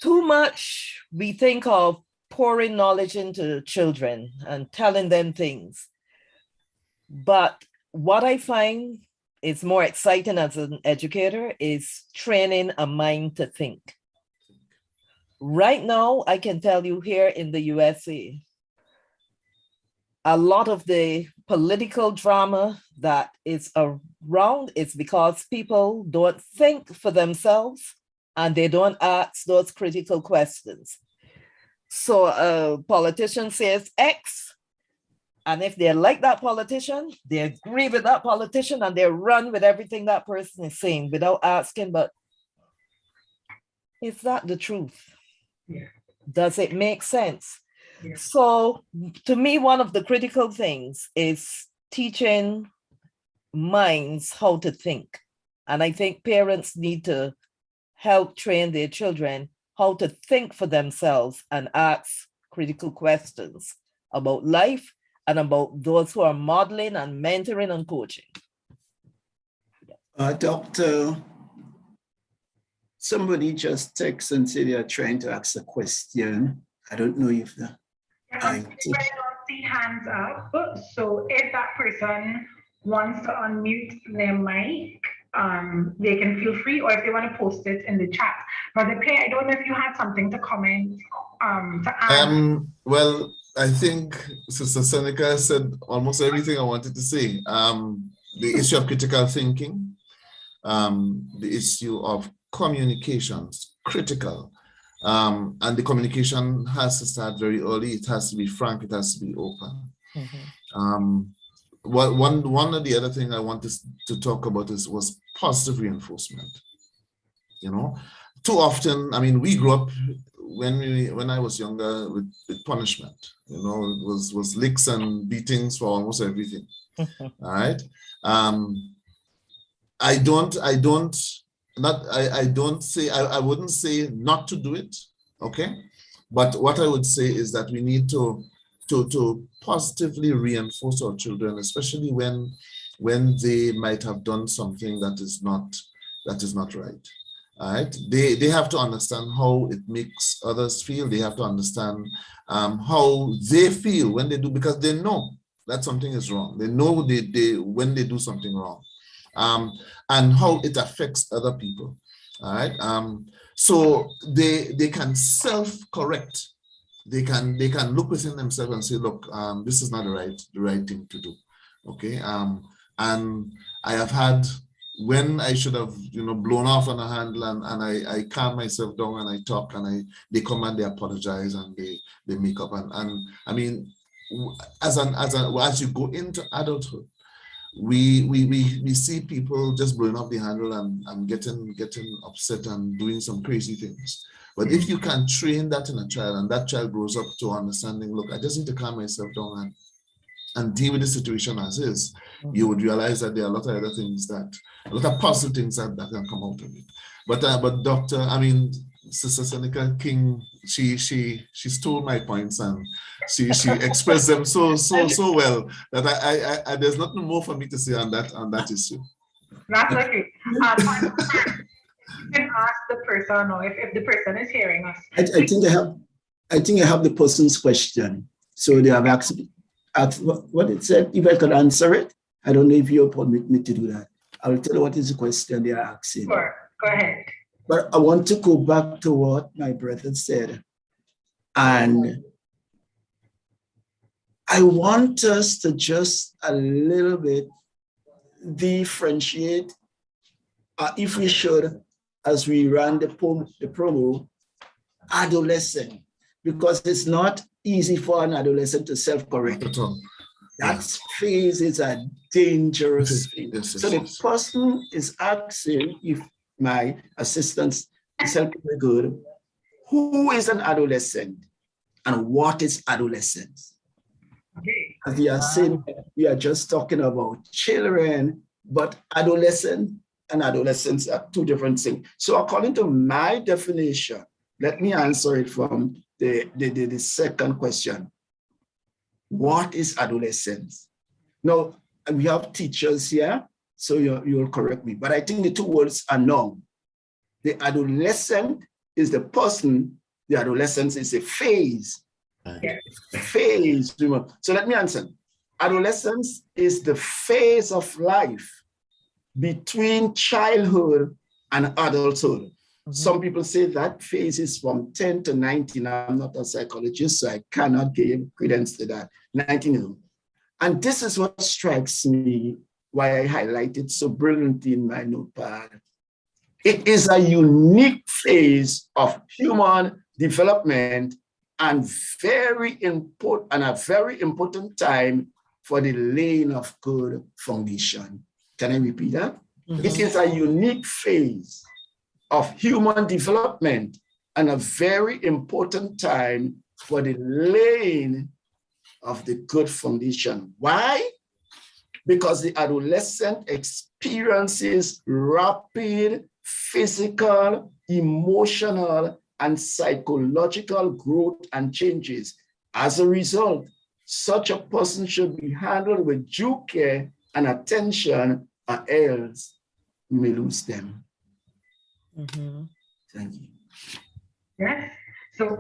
Too much we think of pouring knowledge into children and telling them things. But what I find is more exciting as an educator is training a mind to think. Right now, I can tell you here in the USA, a lot of the political drama that is around is because people don't think for themselves and they don't ask those critical questions. So a politician says X, and if they like that politician, they agree with that politician and they run with everything that person is saying without asking, but is that the truth? Yeah. Does it make sense? Yeah. So to me, one of the critical things is teaching minds how to think. And I think parents need to help train their children how to think for themselves and ask critical questions about life and about those who are modeling and mentoring and coaching. Doctor, somebody just texts and say they are trying to ask a question. I don't know if the I don't see hands up. So if that person wants to unmute their mic, they can feel free, or if they want to post it in the chat. Brother Clay, I don't know if you had something to comment, to add. Well, I think Sister Seneca said almost everything I wanted to say. The issue of critical thinking, the issue of communications, critical. And the communication has to start very early. It has to be frank. It has to be open. One of the other thing I wanted to talk about was positive reinforcement. You know, too often, I mean, we grew up when I was younger with punishment. You know, it was licks and beatings for almost everything. All right. I wouldn't say not to do it, okay? But what I would say is that we need to positively reinforce our children, especially when they might have done something that is not right. All right. They have to understand how it makes others feel. They have to understand how they feel when they do, because they know that something is wrong. They know when they do something wrong. And how it affects other people. All right. So they can self-correct. They can look within themselves and say, look, this is not the right thing to do. Okay. And I have had, when I should have, blown off on a handle, and I calm myself down and I talk, and they come and they apologize and they make up. And I mean, as you go into adulthood, we see people just blowing up the handle and getting upset and doing some crazy things. But if you can train that in a child and that child grows up to understanding, look, I just need to calm myself down and deal with the situation as is, you would realize that there are a lot of other things a lot of positive things that can come out of it. But Dr. Sister Seneca King, she stole my points and she expressed them so well that I there's nothing more for me to say on that issue. That's okay. You can ask the person, or if the person is hearing us. I think I have the person's question. So they have asked what it said. If I could answer it, I don't know if you permit me to do that. I'll tell you what is the question they are asking. Sure, go ahead. But I want to go back to what my brother said. And I want us to just a little bit differentiate, if we should, as we run the promo, adolescent, because it's not easy for an adolescent to self-correct. That phase is a dangerous phase. Yes. So the person is asking, if my assistants is helping me good, who is an adolescent and what is adolescence? Okay. As we are saying, we are just talking about children, but adolescent and adolescence are two different things. So according to my definition, let me answer it from the second question. What is adolescence? Now, we have teachers here, so you'll correct me, but I think the two words are known. The adolescent is the person, the adolescence is a phase. Phase. So let me answer. Adolescence is the phase of life between childhood and adulthood. Some people say that phase is from 10 to 19. I'm not a psychologist, so I cannot give credence to that. 19 years old. And this is what strikes me, why I highlighted so brilliantly in my notepad. It is a unique phase of human development and a very important time for the laying of good foundation. Can I repeat that? It is a unique phase of human development and a very important time for the laying of the good foundation. Why? Because the adolescent experiences rapid physical, emotional, and psychological growth and changes. As a result, such a person should be handled with due care and attention, or else we may lose them. Thank you. Yes. So,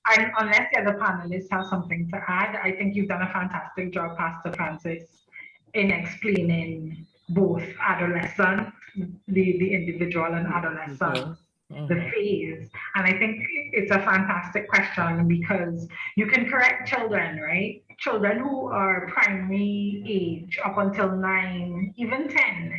unless the other panelists have something to add, I think you've done a fantastic job, Pastor Francis, in explaining both adolescent, the individual and adolescent, the phase. And I think it's a fantastic question because you can correct children, right? Children who are primary age up until 9, even 10.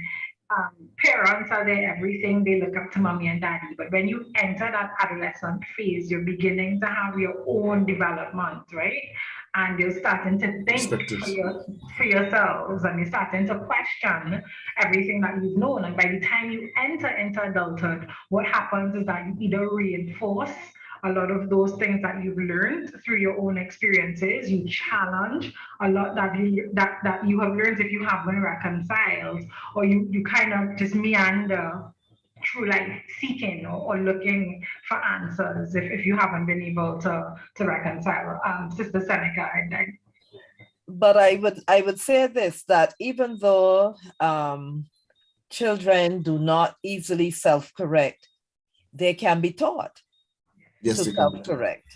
Parents are their everything. They look up to mommy and daddy. But when you enter that adolescent phase, you're beginning to have your own development, right? And you're starting to think for yourselves, and you're starting to question everything that you've known. And by the time you enter into adulthood, what happens is that you either reinforce a lot of those things that you've learned through your own experiences. You challenge a lot that you have learned if you haven't reconciled, or you kind of just meander through life seeking or looking for answers if you haven't been able to reconcile. Sister Seneca, but I would say this, that even though children do not easily self-correct, they can be taught to self-correct.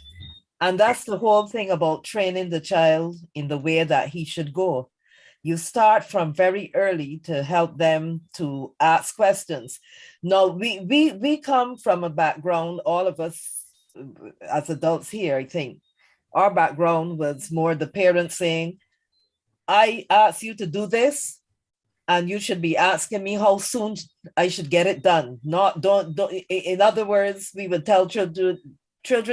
And that's the whole thing about training the child in the way that he should go. You start from very early to help them to ask questions. Now, we come from a background, all of us as adults here, I think, our background was more the parents saying, I asked you to do this, and you should be asking me how soon I should get it done. Don't. In other words, we would tell children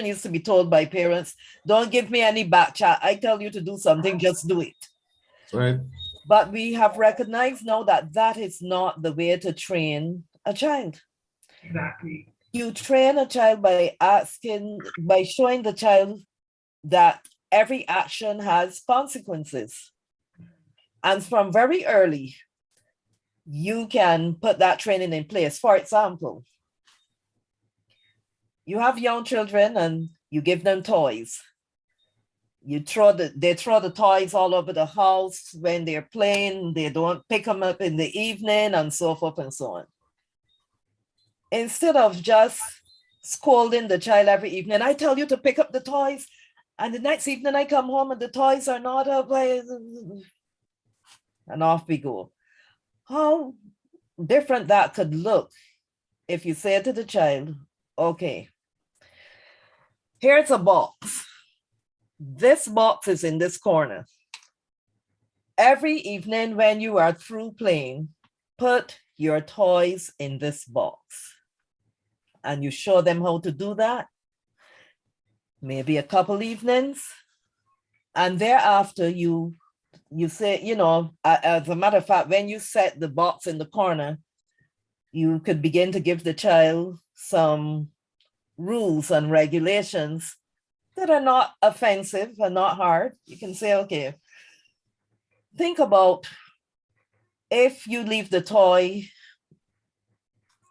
used to be told by parents, don't give me any back chat. I tell you to do something, just do it. Right. But we have recognized now that that is not the way to train a child. Exactly. You train a child by showing the child that every action has consequences. And from very early, you can put that training in place. For example, you have young children and you give them toys. They throw the toys all over the house when they're playing. They don't pick them up in the evening and so forth and so on. Instead of just scolding the child every evening, I tell you to pick up the toys, and the next evening I come home and the toys are not up, and off we go. How different that could look if you say to the child, okay, here's a box. This box is in this corner. Every evening when you are through playing, put your toys in this box. And you show them how to do that, maybe a couple evenings. And thereafter you say, as a matter of fact, when you set the box in the corner, you could begin to give the child some rules and regulations that are not offensive and not hard. You can say, okay, think about if you leave the toy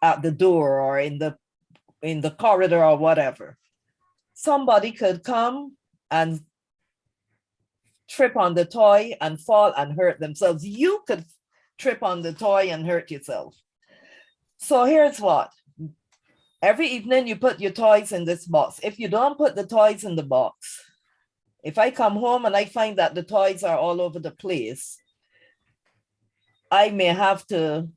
at the door or in the corridor or whatever, somebody could come and trip on the toy and fall and hurt themselves. You could trip on the toy and hurt yourself. So here's what. Every evening you put your toys in this box. If you don't put the toys in the box, if I come home and I find that the toys are all over the place, I may have to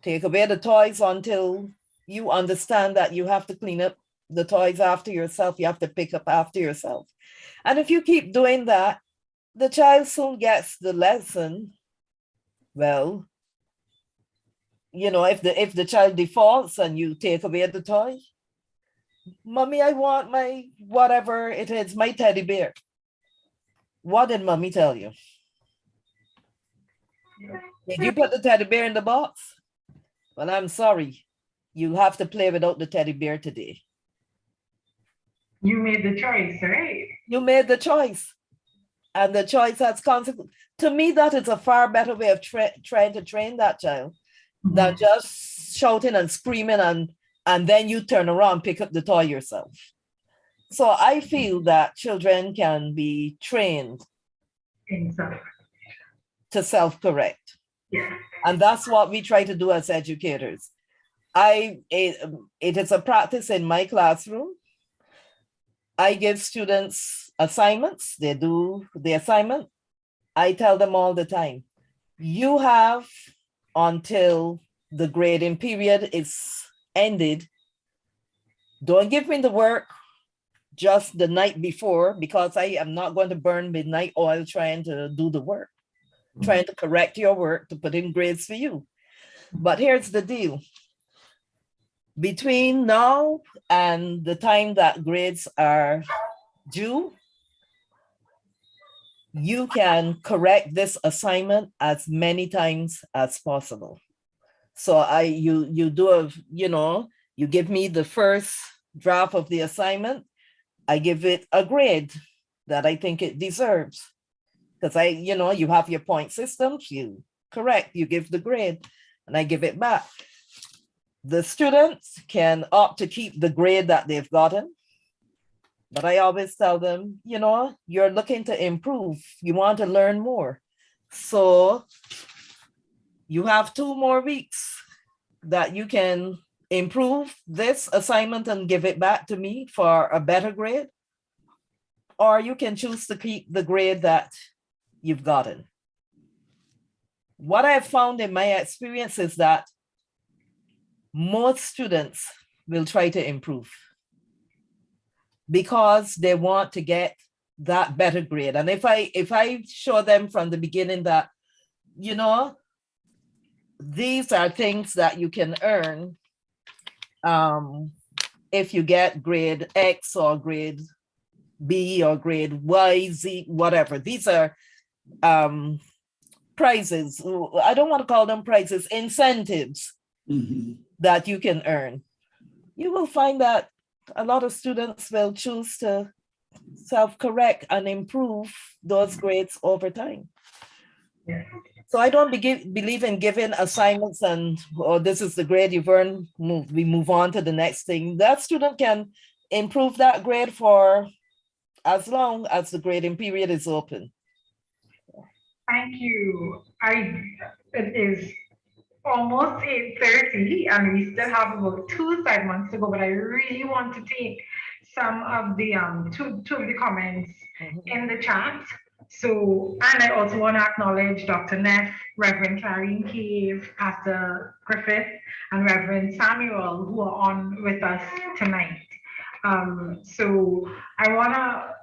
take away the toys until you understand that you have to clean up the toys after yourself. You have to pick up after yourself. And if you keep doing that, the child soon gets the lesson. Well, if the child defaults and you take away the toy, mommy, I want my, whatever it is, my teddy bear. What did mommy tell you? Did you put the teddy bear in the box? Well, I'm sorry. You have to play without the teddy bear today. You made the choice, right? You made the choice. And the choice has consequences. To me, that is a far better way of trying to train that child than just shouting and screaming and then you turn around, pick up the toy yourself. So I feel that children can be trained to self-correct. Yeah. And that's what we try to do as educators. It is a practice in my classroom. I give students assignments. They do the assignment. I tell them all the time, you have until the grading period is ended. Don't give me the work just the night before, because I am not going to burn midnight oil trying to do the work, trying to correct your work to put in grades for you. But here's the deal. Between now and the time that grades are due, you can correct this assignment as many times as possible. So you give me the first draft of the assignment. I give it a grade that I think it deserves. Because you have your point systems, you correct, you give the grade, and I give it back. The students can opt to keep the grade that they've gotten. But I always tell them, you're looking to improve. You want to learn more. So you have 2 more weeks that you can improve this assignment and give it back to me for a better grade. Or you can choose to keep the grade that you've gotten. What I've found in my experience is that most students will try to improve because they want to get that better grade. And if I show them from the beginning that, these are things that you can earn if you get grade X or grade B or grade Y, Z, whatever. These are prizes. I don't want to call them prizes, incentives that you can earn. You will find that a lot of students will choose to self-correct and improve those grades over time. Yeah. So I don't believe in giving assignments and, oh, this is the grade you've earned, we move on to the next thing. That student can improve that grade for as long as the grading period is open. Thank you. It is almost 8:30 and we still have about 2 segments to go, but I really want to take some of the two of the comments in the chat. So, and I also want to acknowledge Dr. Neff, Reverend Clarine Cave, Pastor Griffith, and Reverend Samuel, who are on with us tonight. So I want to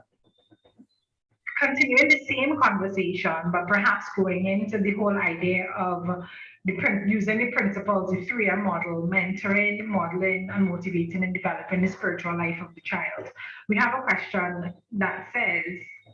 continue in the same conversation, but perhaps going into the whole idea of using the principles, the 3M model, mentoring, modeling, and motivating and developing the spiritual life of the child. We have a question that says,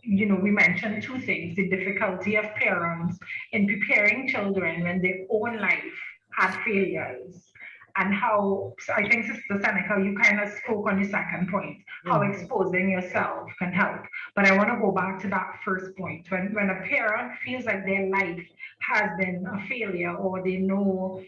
we mentioned two things: the difficulty of parents in preparing children when their own life had failures, and how, so I think Sister Seneca, you kind of spoke on the second point, how exposing yourself can help. But I want to go back to that first point. When a parent feels like their life has been a failure, or they know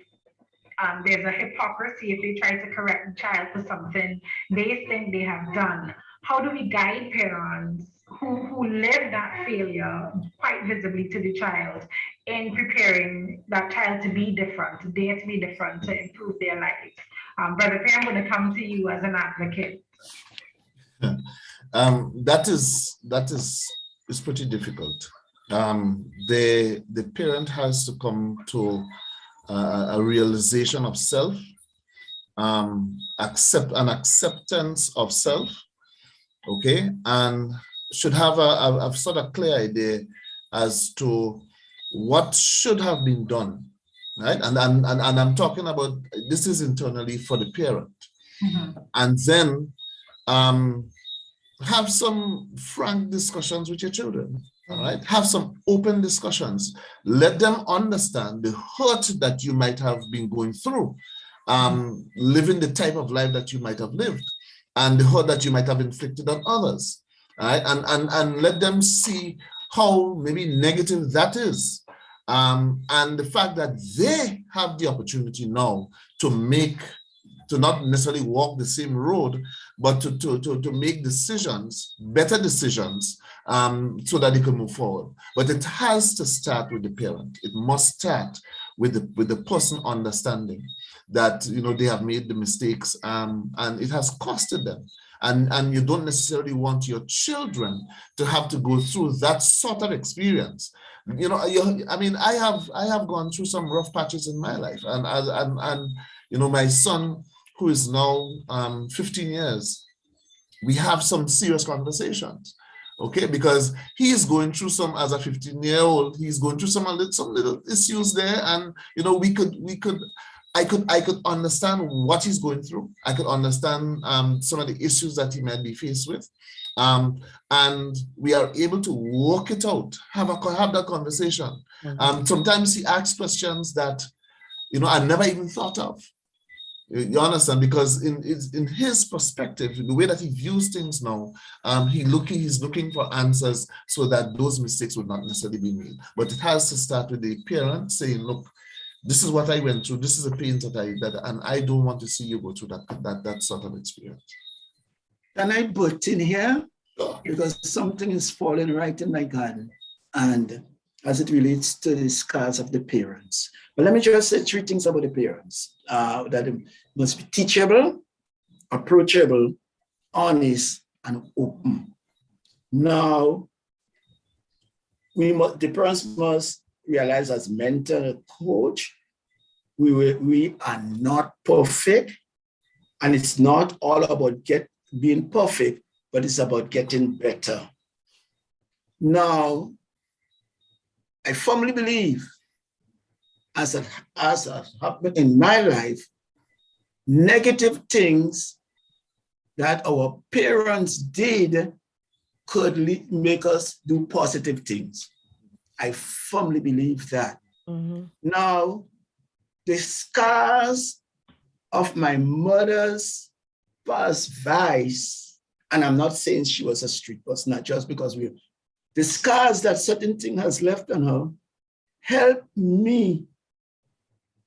there's a hypocrisy if they try to correct the child for something they think they have done, how do we guide parents who live that failure quite visibly to the child in preparing that child to be different, to dare to be different, to improve their life? Brother Pay, I'm going to come to you as an advocate. That is pretty difficult. The parent has to come to a realization of self, acceptance of self, okay, and should have a sort of clear idea as to what should have been done, right? And I'm talking about, this is internally for the parent. And then have some frank discussions with your children, all right? Have some open discussions. Let them understand the hurt that you might have been going through, living the type of life that you might have lived, and the hurt that you might have inflicted on others. Right? And let them see how maybe negative that is. And the fact that they have the opportunity now to not necessarily walk the same road, but to make decisions, better decisions, so that they can move forward. But it has to start with the parent. It must start with the person understanding that they have made the mistakes, and it has costed them. And you don't necessarily want your children to have to go through that sort of experience. I have gone through some rough patches in my life, and my son, who is now 15 years, we have some serious conversations, okay? Because he is going through some, as a 15-year-old, he's going through some little issues there, and I could understand what he's going through. I could understand some of the issues that he might be faced with. And we are able to work it out, have that conversation. Sometimes he asks questions that, I never even thought of. You understand? Because in his perspective, the way that he views things now, he's looking for answers so that those mistakes would not necessarily be made. But it has to start with the parent saying, look, this is what I went through. This is the pain and I don't want to see you go through that sort of experience. Can I butt in here? Because something is falling right in my garden, and as it relates to the scars of the parents. But let me just say 3 things about the parents. That it must be teachable, approachable, honest, and open. Now, the parents must realize, as mentor and coach, we are not perfect, and it's not all about being perfect, but it's about getting better. Now, I firmly believe, as has happened in my life, negative things that our parents did could make us do positive things. I firmly believe that. Now, the scars of my mother's past vice, and I'm not saying she was a street person, not just because the scars that certain thing has left on her helped me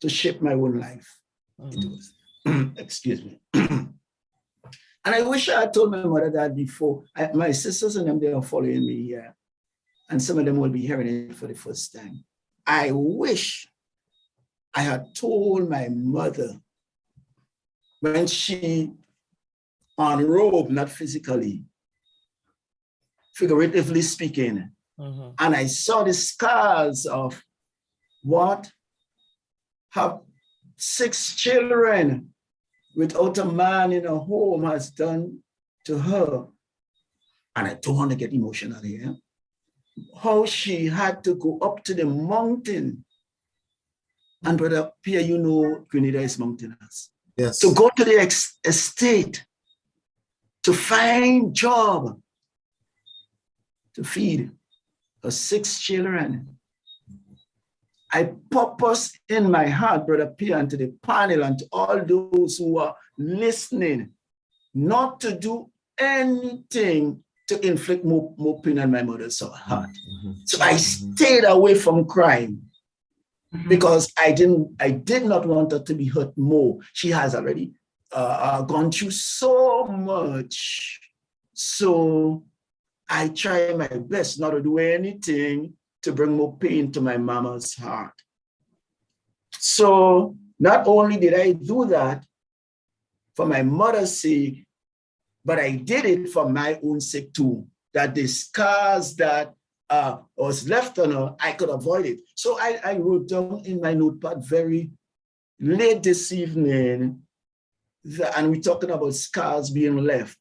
to shape my own life. It was, excuse me. And I wish I had told my mother that before. My sisters and them, they are following me here. And some of them will be hearing it for the first time. I wish I had told my mother when she unrobed, not physically, figuratively speaking, and I saw the scars of what have 6 children without a man in a home has done to her. And I don't want to get emotional here. How she had to go up to the mountain. And Brother Pierre, you know Grenada is mountainous. Yes. To go to the estate, to find job, to feed her 6 children. I purpose in my heart, Brother Pierre, and to the panel and to all those who are listening, not to do anything to inflict more pain on my mother's heart. So I stayed away from crime because I did not want her to be hurt more. She has already gone through so much. So I try my best not to do anything to bring more pain to my mama's heart. So not only did I do that for my mother's sake, but I did it for my own sake too, that the scars that was left on her, I could avoid it. So I wrote down in my notepad very late this evening, and we're talking about scars being left.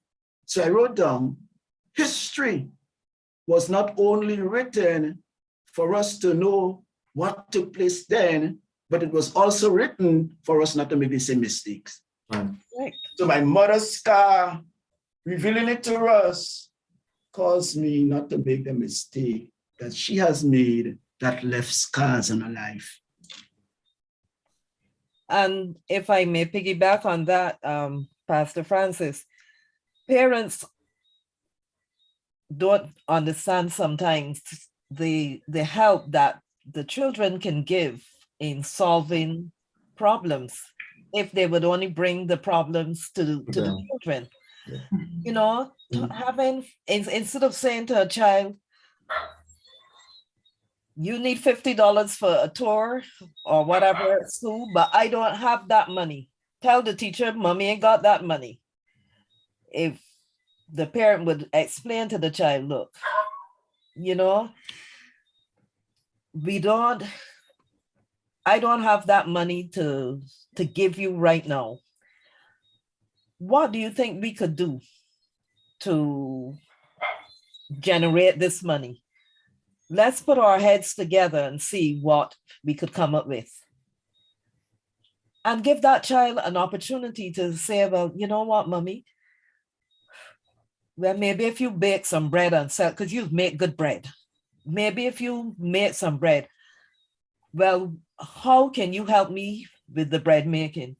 So I wrote down, history was not only written for us to know what took place then, but it was also written for us not to make the same mistakes. Right. So my mother's scar, revealing it to us, caused me not to make the mistake that she has made that left scars in her life. And if I may piggyback on that, Pastor Francis, parents don't understand sometimes the help that the children can give in solving problems if they would only bring the problems to the children. Yeah. You know, having, instead of saying to a child, you need $50 for a tour or whatever at school, but I don't have that money. Tell the teacher, mommy ain't got that money. If the parent would explain to the child, look, you know, I don't have that money to give you right now. What do you think we could do to generate this money? Let's put our heads together and see what we could come up with. And give that child an opportunity to say, well, you know what, mommy? Well, maybe if you bake some bread and sell, because you make good bread. Maybe if you make some bread, well, how can you help me with the bread making?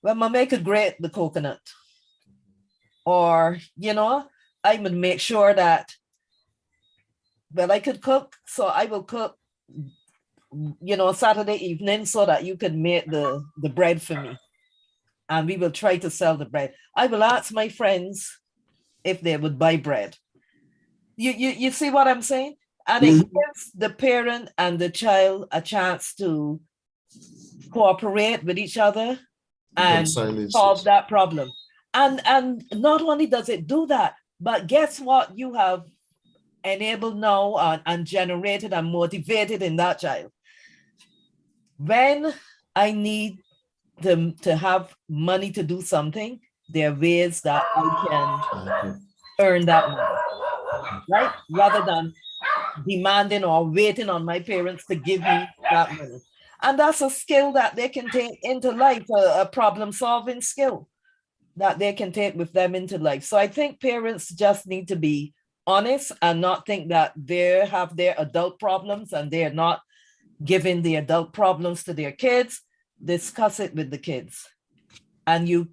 Well, mommy could grate the coconut. Or, you know, I would make sure that, well, I could cook, so I will cook, you know, Saturday evening so that you could make the bread for me. And we will try to sell the bread. I will ask my friends if they would buy bread. You see what I'm saying? And it gives the parent and the child a chance to cooperate with each other and solve that problem. And not only does it do that, but guess what you have enabled now and generated and motivated in that child? When I need them to have money to do something, there are ways that I can earn that money, right? Rather than demanding or waiting on my parents to give me that money. And that's a skill that they can take into life, a problem-solving skill that they can take with them into life. So I think parents just need to be honest and not think that they have their adult problems and they're not giving the adult problems to their kids, discuss it with the kids. And you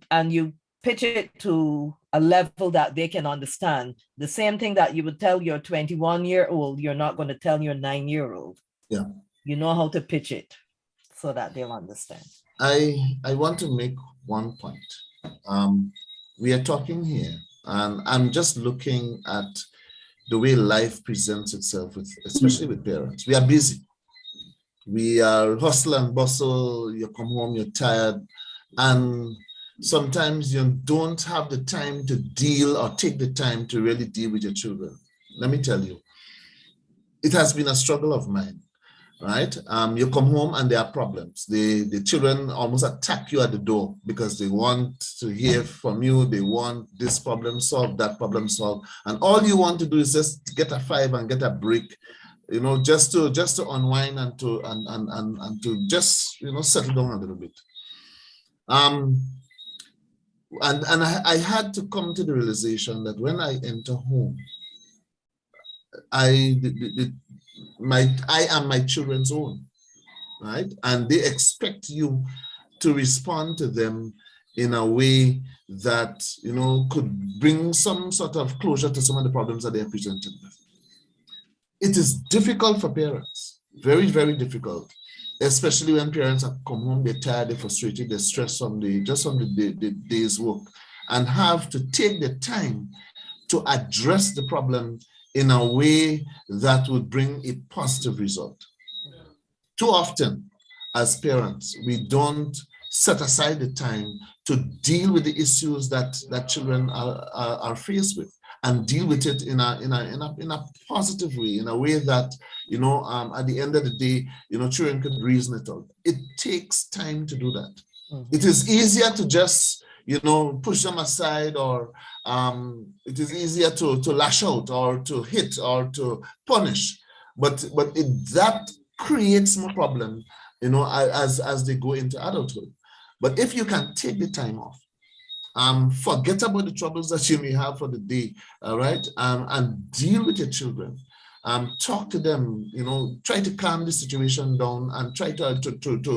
pitch it to a level that they can understand. The same thing that you would tell your 21-year-old, you're not going to tell your 9-year-old. Yeah. You know how to pitch it so that they'll understand. I want to make one point. We are talking here, and I'm just looking at the way life presents itself, especially with parents. We are busy. We are hustle and bustle. You come home, you're tired, and sometimes you don't have the time to deal or take the time to really deal with your children. Let me tell you, it has been a struggle of mine. Right? You come home and there are problems. The children almost attack you at the door because they want to hear from you. They want this problem solved, that problem solved. And all you want to do is just get a 5 and get a break, just to unwind and to just, settle down a little bit. And I had to come to the realization that when I enter home, I am my children's own, right? And they expect you to respond to them in a way that, could bring some sort of closure to some of the problems that they are presented with. It is difficult for parents, very, very difficult, especially when parents have come home, they're tired, they're frustrated, they're stressed from the day's work, and have to take the time to address the problem in a way that would bring a positive result. Too often, as parents, we don't set aside the time to deal with the issues that children are faced with, and deal with it in a positive way, in a way that, at the end of the day, children could reason it out. It takes time to do that. Mm-hmm. It is easier to just, push them aside, or it is easier to lash out or to hit or to punish, but that creates more problem, as they go into adulthood. But if you can take the time off, forget about the troubles that you may have for the day, all right, and deal with your children. Talk to them, try to calm the situation down and try to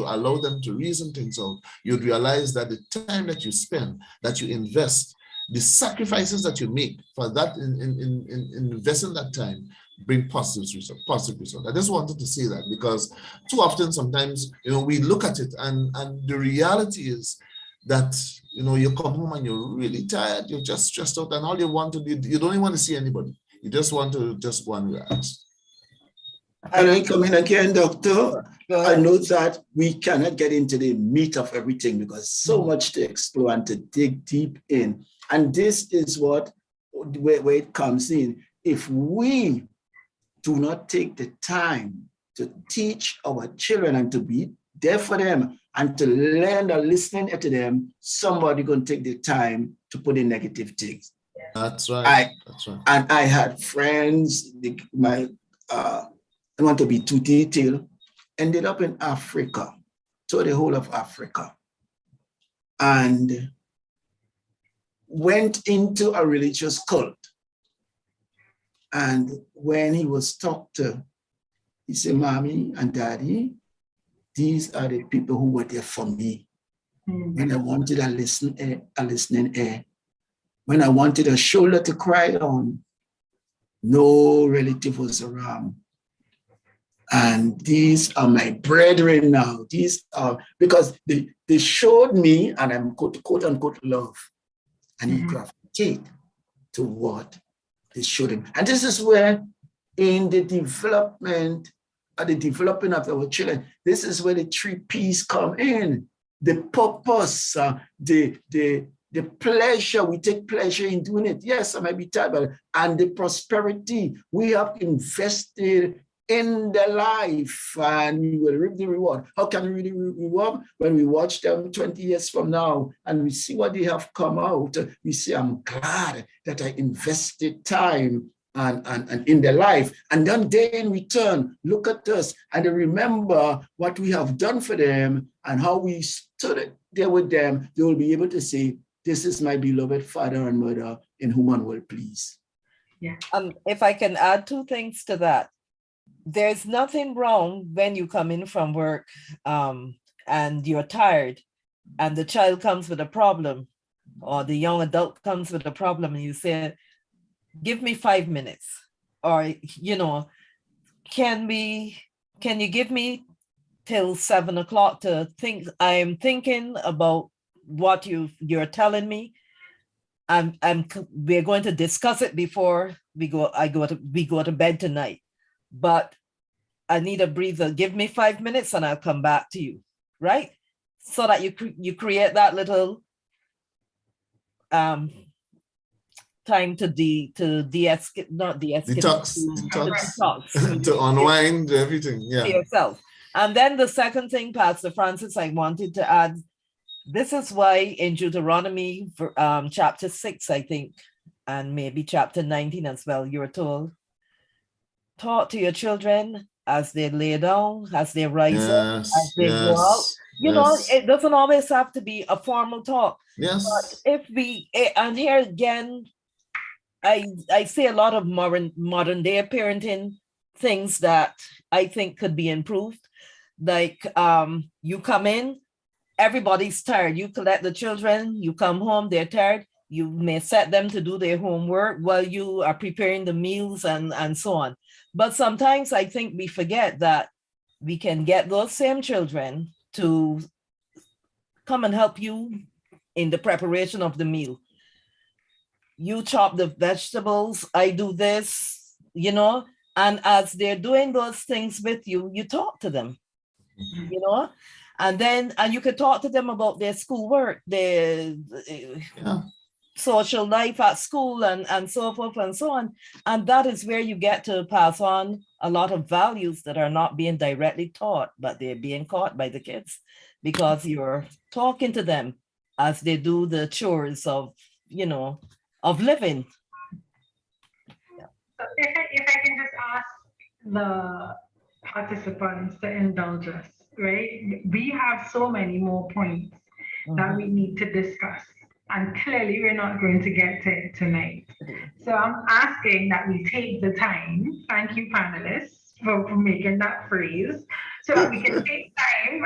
allow them to reason things out. You'd realize that the time that you spend, that you invest, the sacrifices that you make for that in investing that time bring positive result. I just wanted to say that because too often sometimes, we look at it and the reality is that, you come home and you're really tired, you're just stressed out, and all you want to do, you don't even want to see anybody. You just want to go and relax. And I come in again, Doctor. I know that we cannot get into the meat of everything because so much to explore and to dig deep in. And this is where it comes in. If we do not take the time to teach our children and to be there for them and to learn or listening to them, somebody going to take the time to put in negative things. That's right. That's right. And I had friends, I don't want to be too detailed, ended up in Africa, to the whole of Africa, and went into a religious cult. And when he was talked to, he said, Mommy and Daddy, these are the people who were there for me. When I wanted a listening ear. When I wanted a shoulder to cry on, no relative was around. And these are my brethren now. These are, because they showed me, and I'm quote unquote love, and he gravitated to what they showed him. And this is where in the development, the developing of our children, this is where the 3 P's come in. The purpose, the pleasure, we take pleasure in doing it. Yes, I might be tired, but and the prosperity, we have invested in their life and we will reap the reward. How can we really reward? When we watch them 20 years from now and we see what they have come out, we say, I'm glad that I invested time and in their life. And then they in return look at us and they remember what we have done for them and how we stood there with them. They will be able to say, this is my beloved father and mother in whom I will please. Yeah. If I can add two things to that, there's nothing wrong when you come in from work and you're tired and the child comes with a problem or the young adult comes with a problem and you say, give me 5 minutes, or, can you give me till 7 o'clock to think? I'm thinking about what you're telling me. We're going to discuss it before we go to bed tonight, but I need a breather. Give me 5 minutes and I'll come back to you, right? So that you create that little time to de-escalate, not de-escalate, detox. To unwind everything, yeah. To yourself. And then the second thing, Pastor Francis, I wanted to add, this is why in Deuteronomy chapter 6, I think, and maybe chapter 19 as well, you're told, talk to your children as they lay down, as they rise up, as they go out. It doesn't always have to be a formal talk. Yes. But and here again, I see a lot of modern day parenting things that I think could be improved. Like you come in, everybody's tired. You collect the children, you come home, they're tired. You may set them to do their homework while you are preparing the meals and so on. But sometimes I think we forget that we can get those same children to come and help you in the preparation of the meal. You chop the vegetables, I do this, and as they're doing those things with you, you talk to them, and you could talk to them about their schoolwork, their social life at school and so forth and so on. And that is where you get to pass on a lot of values that are not being directly taught, but they're being caught by the kids because you're talking to them as they do the chores of living. So if I can just ask the participants to indulge us, right? We have so many more points that we need to discuss. And clearly we're not going to get to it tonight. So I'm asking that we take the time, thank you panelists for making that phrase, so that we can take time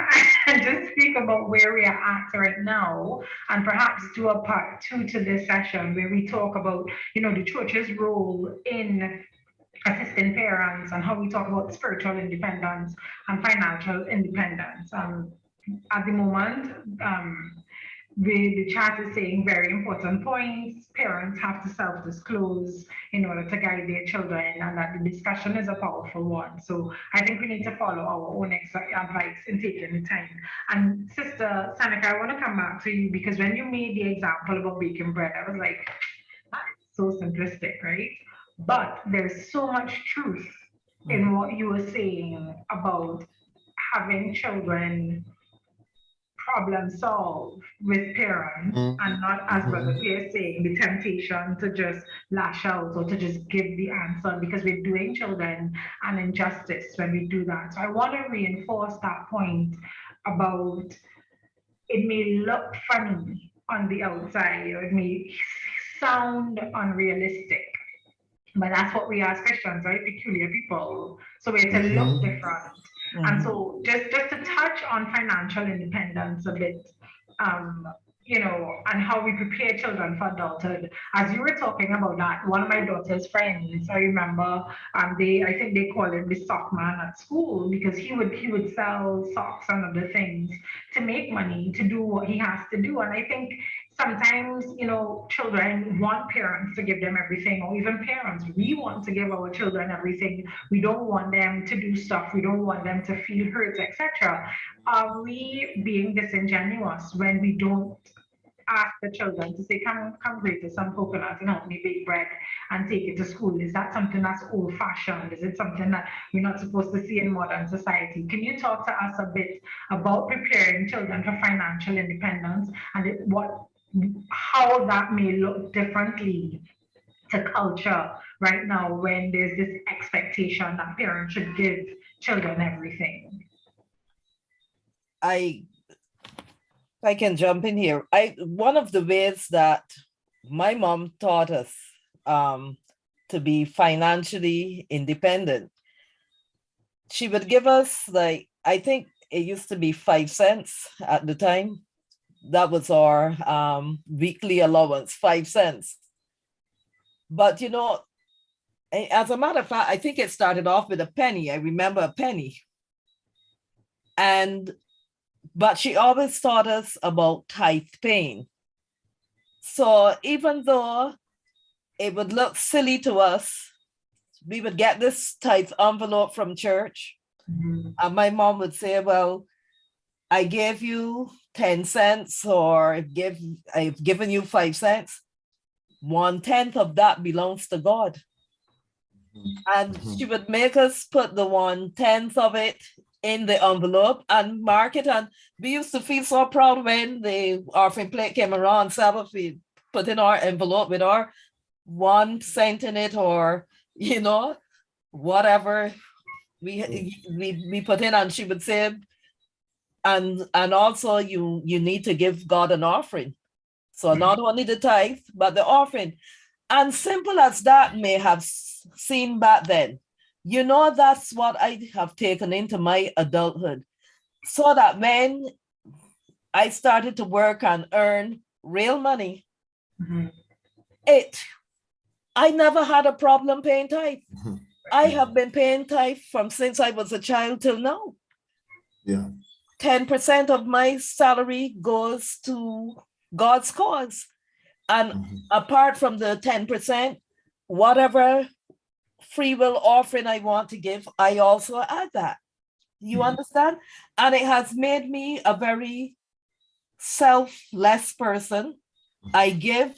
and just speak about where we are at right now, and perhaps do a part 2 to this session where we talk about, the church's role in assisting parents and how we talk about spiritual independence and financial independence. At the moment, the chat is saying very important points. Parents have to self-disclose in order to guide their children, and that the discussion is a powerful one. So I think we need to follow our own advice in taking the time. And Sister Seneca, I want to come back to you because when you made the example about baking bread, I was like, that's so simplistic, right? But there's so much truth in what you were saying about having children problem solve with parents and not, as Brother Pierre saying, the temptation to just lash out or to just give the answer, because we're doing children an injustice when we do that. So I want to reinforce that point about it may look funny on the outside or it may sound unrealistic, but that's what we are as Christians, right? Peculiar people. So we're to look different. And so just to touch on financial independence a bit, and how we prepare children for adulthood. As you were talking about that, one of my daughter's friends, I remember, I think they call him the sock man at school, because he would sell socks and other things to make money to do what he has to do. And I think sometimes, children want parents to give them everything, or even parents, we want to give our children everything. We don't want them to do stuff. We don't want them to feel hurt, etc. Are we being disingenuous when we don't ask the children to say, come grate some coconuts and help me bake bread and take it to school? Is that something that's old fashioned? Is it something that we're not supposed to see in modern society? Can you talk to us a bit about preparing children for financial independence and how that may look differently to culture right now when there's this expectation that parents should give children everything? I can jump in here. One of the ways that my mom taught us to be financially independent. She would give us, like, I think it used to be 5 cents at the time. That was our weekly allowance, 5 cents. But, as a matter of fact, I think it started off with a penny. I remember a penny. But she always taught us about tithe paying. So even though it would look silly to us, we would get this tithe envelope from church. And my mom would say, well, I gave you 10 cents, or I've given you 5 cents. 1/10 of that belongs to God. And she would make us put the 1/10 of it in the envelope and mark it. And we used to feel so proud when the orphan plate came around. Sabbath, we put in our envelope with our 1 cent in it, or whatever we put in. And she would say, and also you need to give God an offering. So not only the tithe, but the offering. And simple as that may have seemed back then, that's what I have taken into my adulthood. So that when I started to work and earn real money, I never had a problem paying tithe. I have been paying tithe from since I was a child till now. Yeah. 10% of my salary goes to God's cause. And apart from the 10%, whatever free will offering I want to give, I also add that. You understand? And it has made me a very selfless person. I give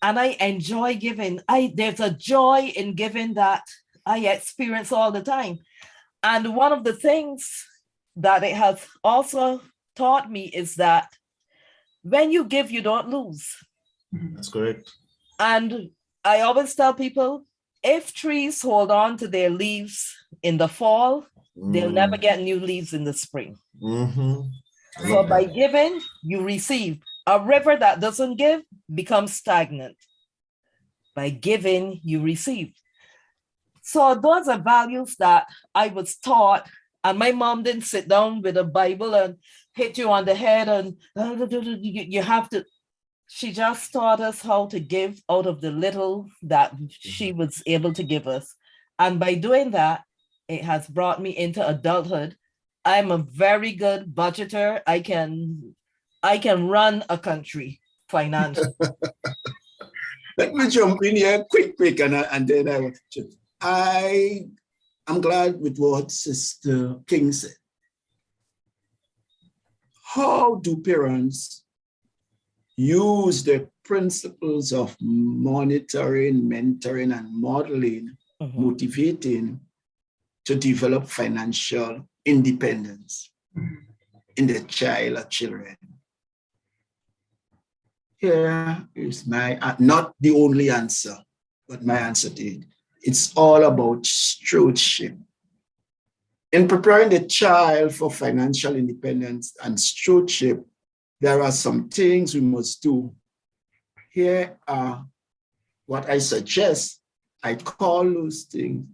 and I enjoy giving. There's a joy in giving that I experience all the time. And one of the things that it has also taught me is that when you give, you don't lose. That's correct. And I always tell people, if trees hold on to their leaves in the fall, they'll never get new leaves in the spring. So by giving, you receive. A river that doesn't give becomes stagnant. By giving, you receive. So those are values that I was taught. And my mom didn't sit down with a Bible and hit you on the head and you have to. She just taught us how to give out of the little that she was able to give us. And by doing that, it has brought me into adulthood. I'm a very good budgeter. I can run a country financially. Let me jump in here quick, and then I'm glad with what Sister King said. How do parents use the principles of monitoring, mentoring, and modeling, motivating to develop financial independence in the child or children? Here is my, not the only answer, but my answer to it. It's all about stewardship. In preparing the child for financial independence and stewardship, there are some things we must do. Here are what I suggest. I call those things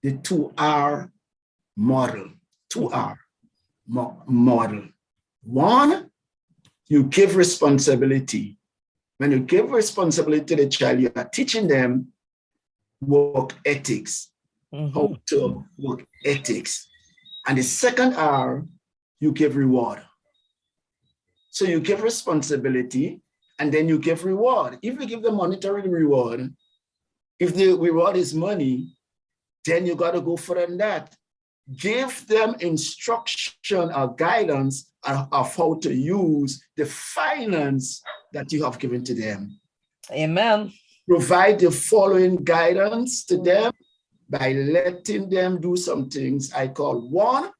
the 2R model. 2R model. One, you give responsibility. When you give responsibility to the child, you are teaching them work ethics, how to work ethics. And the second R, you give reward. So you give responsibility and then you give reward. If you give the monetary reward, if the reward is money, then you got to go further than that. Give them instruction or guidance of how to use the finance that you have given to them. Amen. Provide the following guidance to them by letting them do some things I call: one,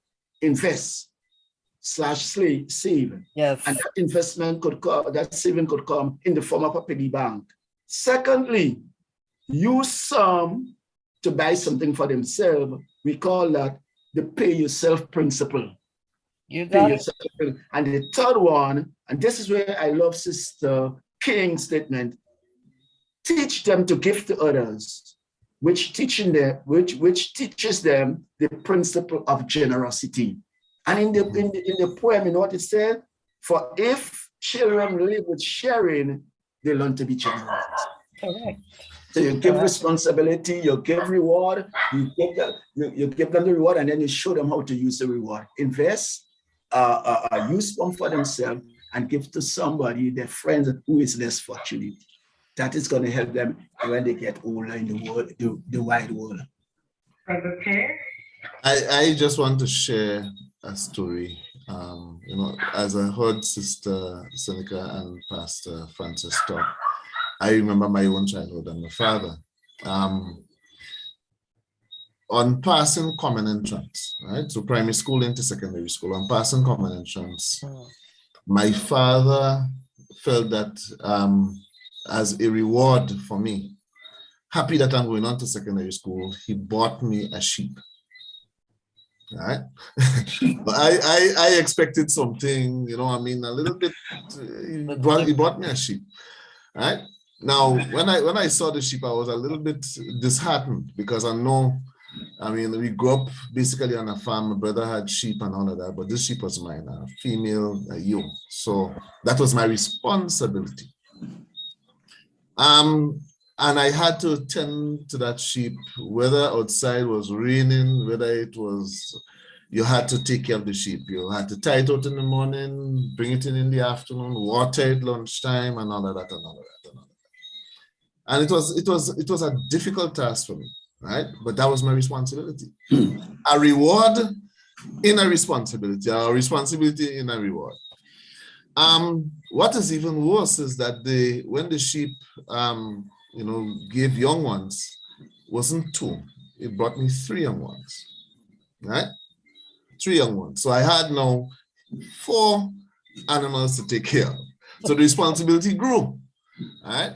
invest / save. Yes. And that investment could come, that saving could come in the form of a piggy bank. Secondly, use some to buy something for themselves. We call that the pay yourself principle. You got it. And the third one, and this is where I love Sister King's statement, teach them to give to others, which teaches them the principle of generosity. And in the poem, you know what it said? For if children live with sharing, they learn to be generous. Correct. So you give responsibility, you give reward, you give them the reward, and then you show them how to use the reward. Invest, use one for themselves, and give to somebody, their friends who is less fortunate. That is going to help them when they get older in the world, the wide world. Okay. I just want to share a story. You know, as I heard Sister Seneca and Pastor Francis talk, I remember my own childhood and my father. On passing common entrance, right? So primary school into secondary school, on passing common entrance, my father felt that as a reward for me, happy that I'm going on to secondary school, he bought me a sheep. Right? But I expected something, you know, I mean, a little bit, he bought me a sheep, right? Now, when I saw the sheep, I was a little bit disheartened because I know, I mean, we grew up basically on a farm. My brother had sheep and all of that, but this sheep was mine, a female, a ewe. So that was my responsibility. And I had to tend to that sheep, whether outside was raining, whether it was, you had to take care of the sheep. You had to tie it out in the morning, bring it in the afternoon, water it lunchtime, and all of that, and all of that, and all of that. And it was a difficult task for me, right? But that was my responsibility. A reward in a responsibility, or a responsibility in a reward. What is even worse is that when the sheep, you know, gave young ones, wasn't 2. It brought me 3 young ones, right? 3 young ones. So I had now 4 animals to take care of. So the responsibility grew, right?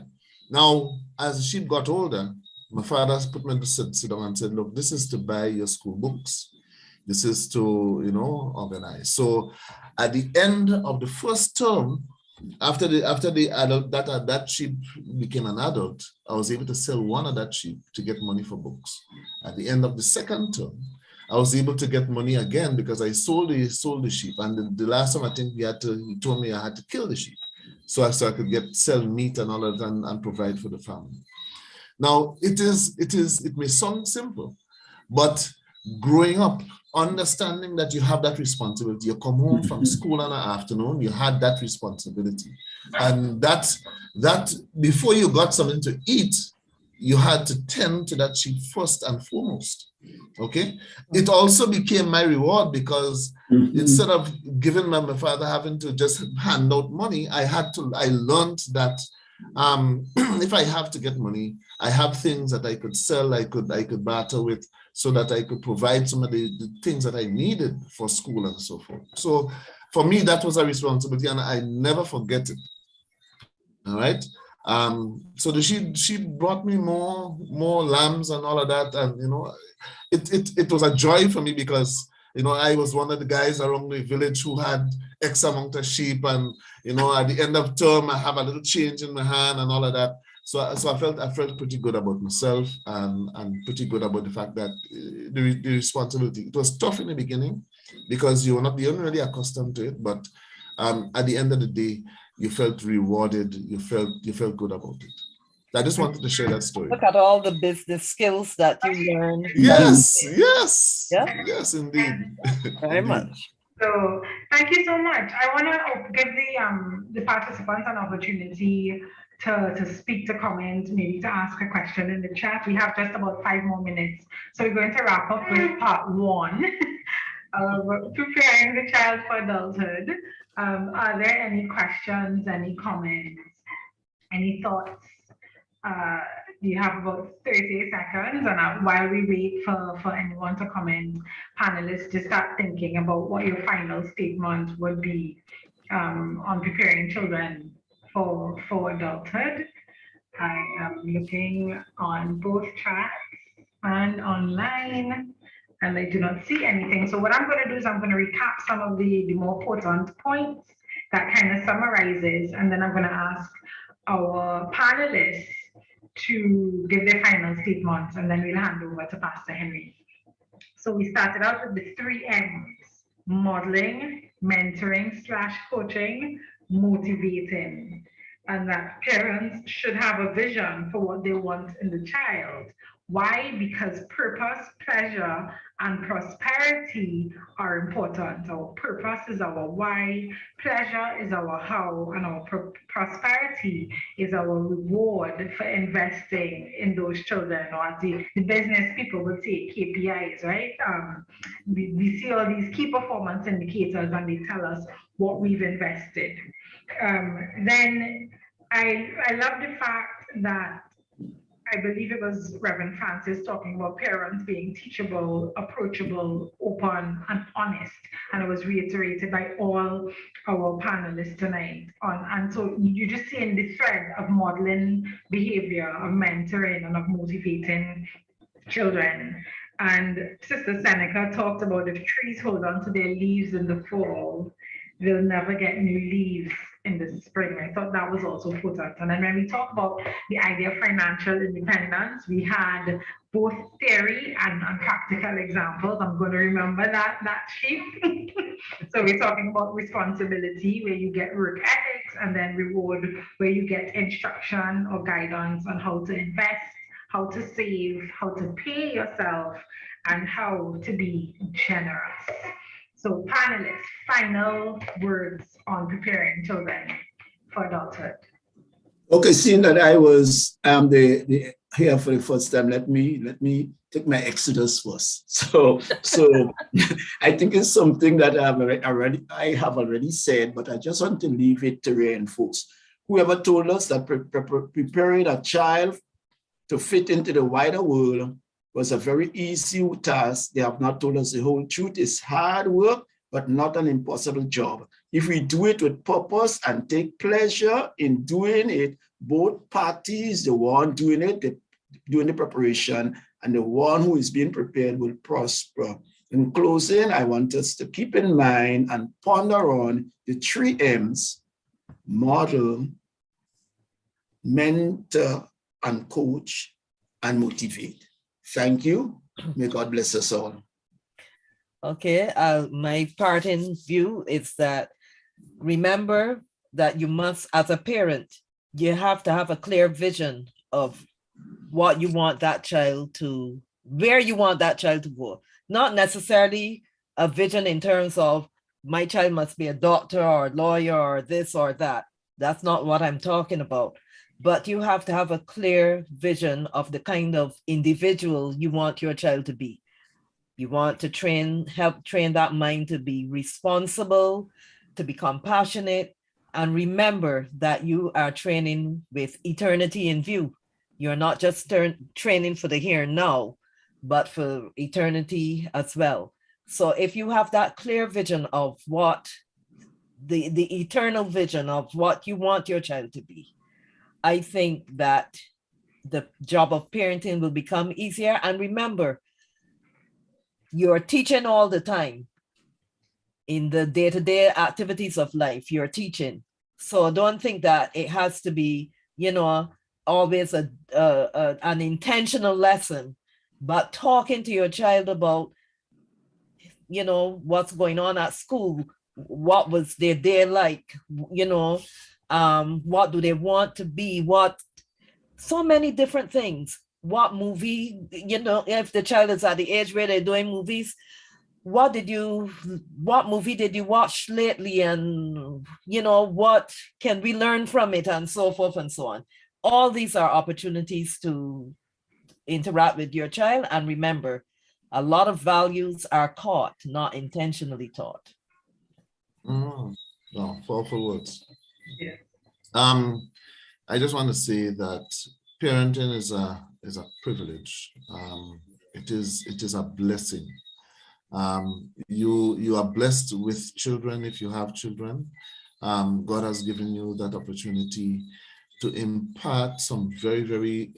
Now, as the sheep got older, my father put me to sit down and said, look, this is to buy your school books. This is to, you know, organize. So at the end of the first term, after the adult, that sheep became an adult, I was able to sell one of that sheep to get money for books. At the end of the second term, I was able to get money again because I sold the sheep. And the last time I think he told me I had to kill the sheep. So I could sell meat and all of that and provide for the family. Now it may sound simple, but growing up, understanding that you have that responsibility, you come home from school in the afternoon, you had that responsibility. And that before you got something to eat, you had to tend to that sheep first and foremost. Okay. It also became my reward because instead of giving my father having to just hand out money, I learned that if I have to get money, I have things that I could sell, I could barter with, so that I could provide some of the things that I needed for school and so forth. So for me, that was a responsibility, and I never forget it. All right. So she brought me more lambs and all of that, and you know, it was a joy for me because you know I was one of the guys around the village who had X amount of sheep, and you know at the end of term I have a little change in my hand and all of that. So I felt pretty good about myself and pretty good about the fact that the responsibility. It was tough in the beginning because you're not really accustomed to it, but at the end of the day, you felt rewarded. You felt good about it. I just wanted to share that story. Look at all the business skills that you learned. Yes, indeed. Very much. So thank you so much. I want to give the participants an opportunity to speak, to comment, maybe to ask a question in the chat. We have just about 5 more minutes. So we're going to wrap up with part 1 of preparing the child for adulthood. Are there any questions, any comments, any thoughts? You have about 30 seconds, and while we wait for anyone to comment, panelists, just start thinking about what your final statement would be on preparing children for adulthood. I am looking on both chats and online, and I do not see anything. So what I'm going to do is I'm going to recap some of the more important points that kind of summarizes, and then I'm going to ask our panelists to give their final statements, and then we'll hand over to Pastor Henry. So we started out with the 3 M's: modeling, mentoring / coaching, motivating, and that parents should have a vision for what they want in the child. Why? Because purpose, pleasure, and prosperity are important. Our purpose is our why, pleasure is our how, and our prosperity is our reward for investing in those children, or as the business people would say, KPIs, right? We see all these key performance indicators and they tell us what we've invested. Then I love the fact that I believe it was Reverend Francis talking about parents being teachable, approachable, open, and honest. And it was reiterated by all our panelists tonight. And so you just see in the thread of modeling behavior, of mentoring, and of motivating children. And Sister Seneca talked about if trees hold on to their leaves in the fall, they'll never get new leaves in the spring. I thought that was also important. And then when we talk about the idea of financial independence, we had both theory and practical examples. I'm going to remember that sheet. So we're talking about responsibility, where you get work ethics, and then reward, where you get instruction or guidance on how to invest, how to save, how to pay yourself, and how to be generous. So panelists, final words on preparing children for adulthood. Okay, seeing that I was here for the first time, let me take my exodus first. So I think it's something that I have already said, but I just want to leave it to reinforce. Whoever told us that preparing a child to fit into the wider world was a very easy task. They have not told us the whole truth. It's hard work, but not an impossible job. If we do it with purpose and take pleasure in doing it, both parties, the one doing it, doing the preparation, and the one who is being prepared will prosper. In closing, I want us to keep in mind and ponder on the 3 M's: model, mentor, and coach, and motivate. Thank you. May God bless us all. Okay, my parting view is that remember that you must, as a parent, you have to have a clear vision of what you want that child to, where you want that child to go. Not necessarily a vision in terms of my child must be a doctor or a lawyer or this or that. That's not what I'm talking about. But you have to have a clear vision of the kind of individual you want your child to be. You want to help train that mind to be responsible, to be compassionate, and remember that you are training with eternity in view. You're not just training for the here and now, but for eternity as well. So if you have that clear vision of what the eternal vision of what you want your child to be, I think that the job of parenting will become easier. And remember, you're teaching all the time in the day-to-day activities of life. You're teaching. So don't think that it has to be, always an intentional lesson, but talking to your child about, what's going on at school, what was their day like, what do they want to be, so many different things. What movie, if the child is at the age where they're doing movies, what movie did you watch lately, and what can we learn from it, and so forth and so on. All these are opportunities to interact with your child. And remember, a lot of values are caught, not intentionally taught. No, powerful words. Yeah. I just want to say that parenting is a privilege. It is a blessing. You are blessed with children if you have children. God has given you that opportunity to impart some very, very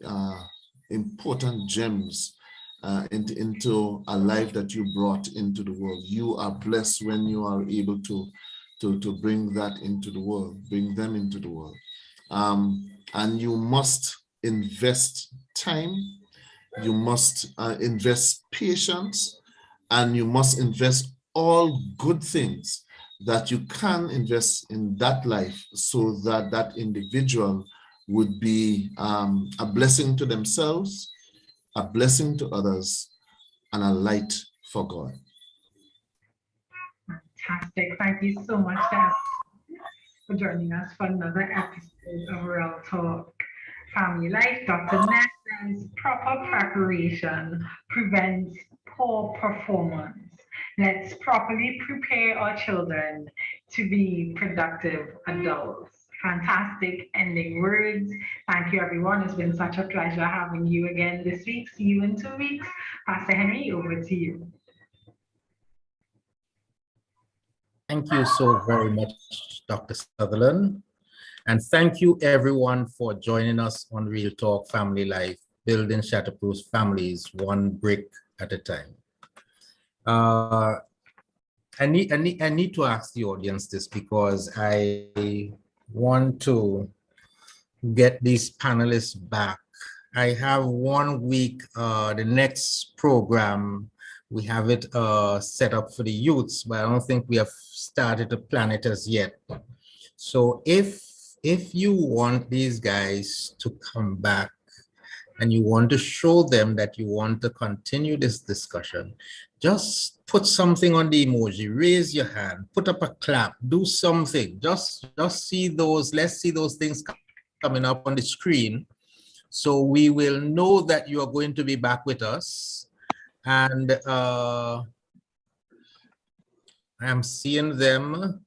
important gems into a life that you brought into the world. You are blessed when you are able to bring that into the world, bring them into the world. And you must invest time, you must invest patience, and you must invest all good things that you can invest in that life so that that individual would be a blessing to themselves, a blessing to others, and a light for God. Fantastic. Thank you so much, Dad, for joining us for another episode of Real Talk Family Life. Dr. Ness says proper preparation prevents poor performance. Let's properly prepare our children to be productive adults. Fantastic ending words. Thank you, everyone. It's been such a pleasure having you again this week. See you in 2 weeks. Pastor Henry, over to you. Thank you so very much, Dr. Sutherland. And thank you everyone for joining us on Real Talk Family Life, building shatterproof families one brick at a time. I need to ask the audience this because I want to get these panelists back. I have 1 week, the next program, we have it set up for the youths, but I don't think we have started to plan it as yet. So if you want these guys to come back and you want to show them that you want to continue this discussion, just put something on the emoji, raise your hand, put up a clap, do something. Just see those, let's see those things coming up on the screen. So we will know that you are going to be back with us. And I'm seeing them,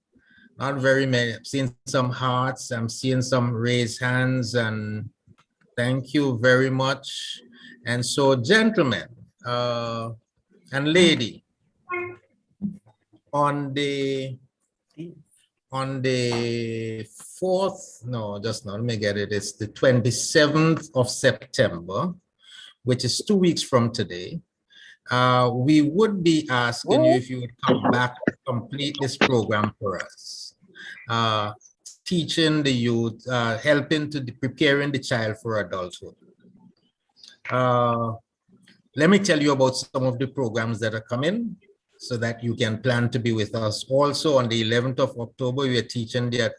not very many. I'm seeing some hearts, I'm seeing some raised hands, and thank you very much. And so, gentlemen and lady, on the 4th, no, just not, let me get it. It's the 27th of September, which is 2 weeks from today. We would be asking you if you would come back to complete this program for us. Teaching the youth, helping to preparing the child for adulthood. Let me tell you about some of the programs that are coming so that you can plan to be with us. Also on the 11th of October, we are teaching the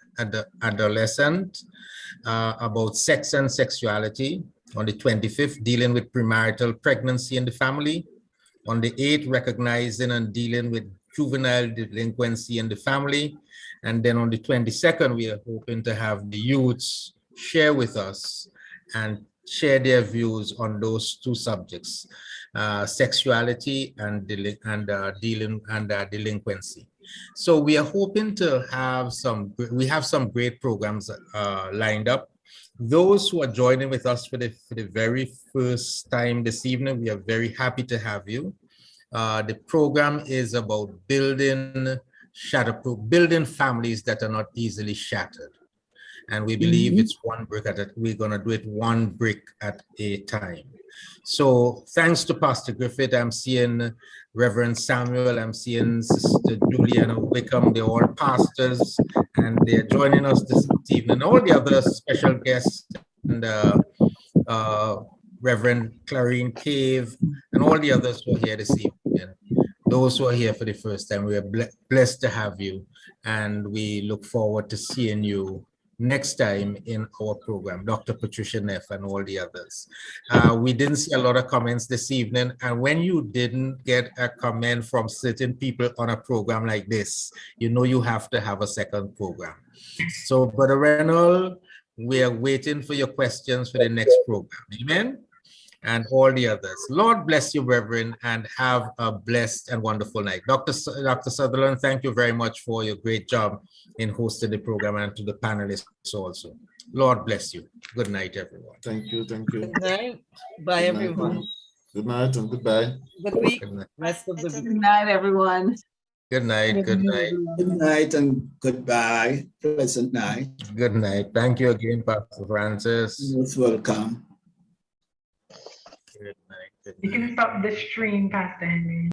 adolescent about sex and sexuality. On the 25th, dealing with premarital pregnancy in the family. On the 8th, recognizing and dealing with juvenile delinquency in the family. And then on the 22nd, we are hoping to have the youths share with us and share their views on those two subjects, sexuality and delinquency. So we are hoping to have we have some great programs lined up. Those who are joining with us for the very first time this evening, we are very happy to have you. The program is about building building families that are not easily shattered. And we believe it's one brick at a, we're going to do it one brick at a time. So thanks to Pastor Griffith, I'm seeing Reverend Samuel, I'm seeing Sister Juliana Wickham, they're all pastors, and they're joining us this evening. All the other special guests, and Reverend Clarine Cave, and all the others who are here this evening. Those who are here for the first time, we are blessed to have you, and we look forward to seeing you next time in our program, Dr. Patricia Neff and all the others. We didn't see a lot of comments this evening, and when you didn't get a comment from certain people on a program like this, you know you have to have a second program. So, Brother Reynolds, we are waiting for your questions for the next program. Amen? And all the others. Lord bless you, Reverend, and have a blessed and wonderful night. Dr. Sutherland, thank you very much for your great job in hosting the program, and to the panelists also. Lord bless you. Good night, everyone. Thank you. Thank you. Good night. Bye, everyone. Good night and goodbye. Good week. Good night. Rest of the week. Good night, everyone. Good night. Good night. Good night and goodbye. Pleasant night. Good night. Thank you again, Pastor Francis. Most welcome. Good night. Good night. You can stop the stream, Pastor Henry.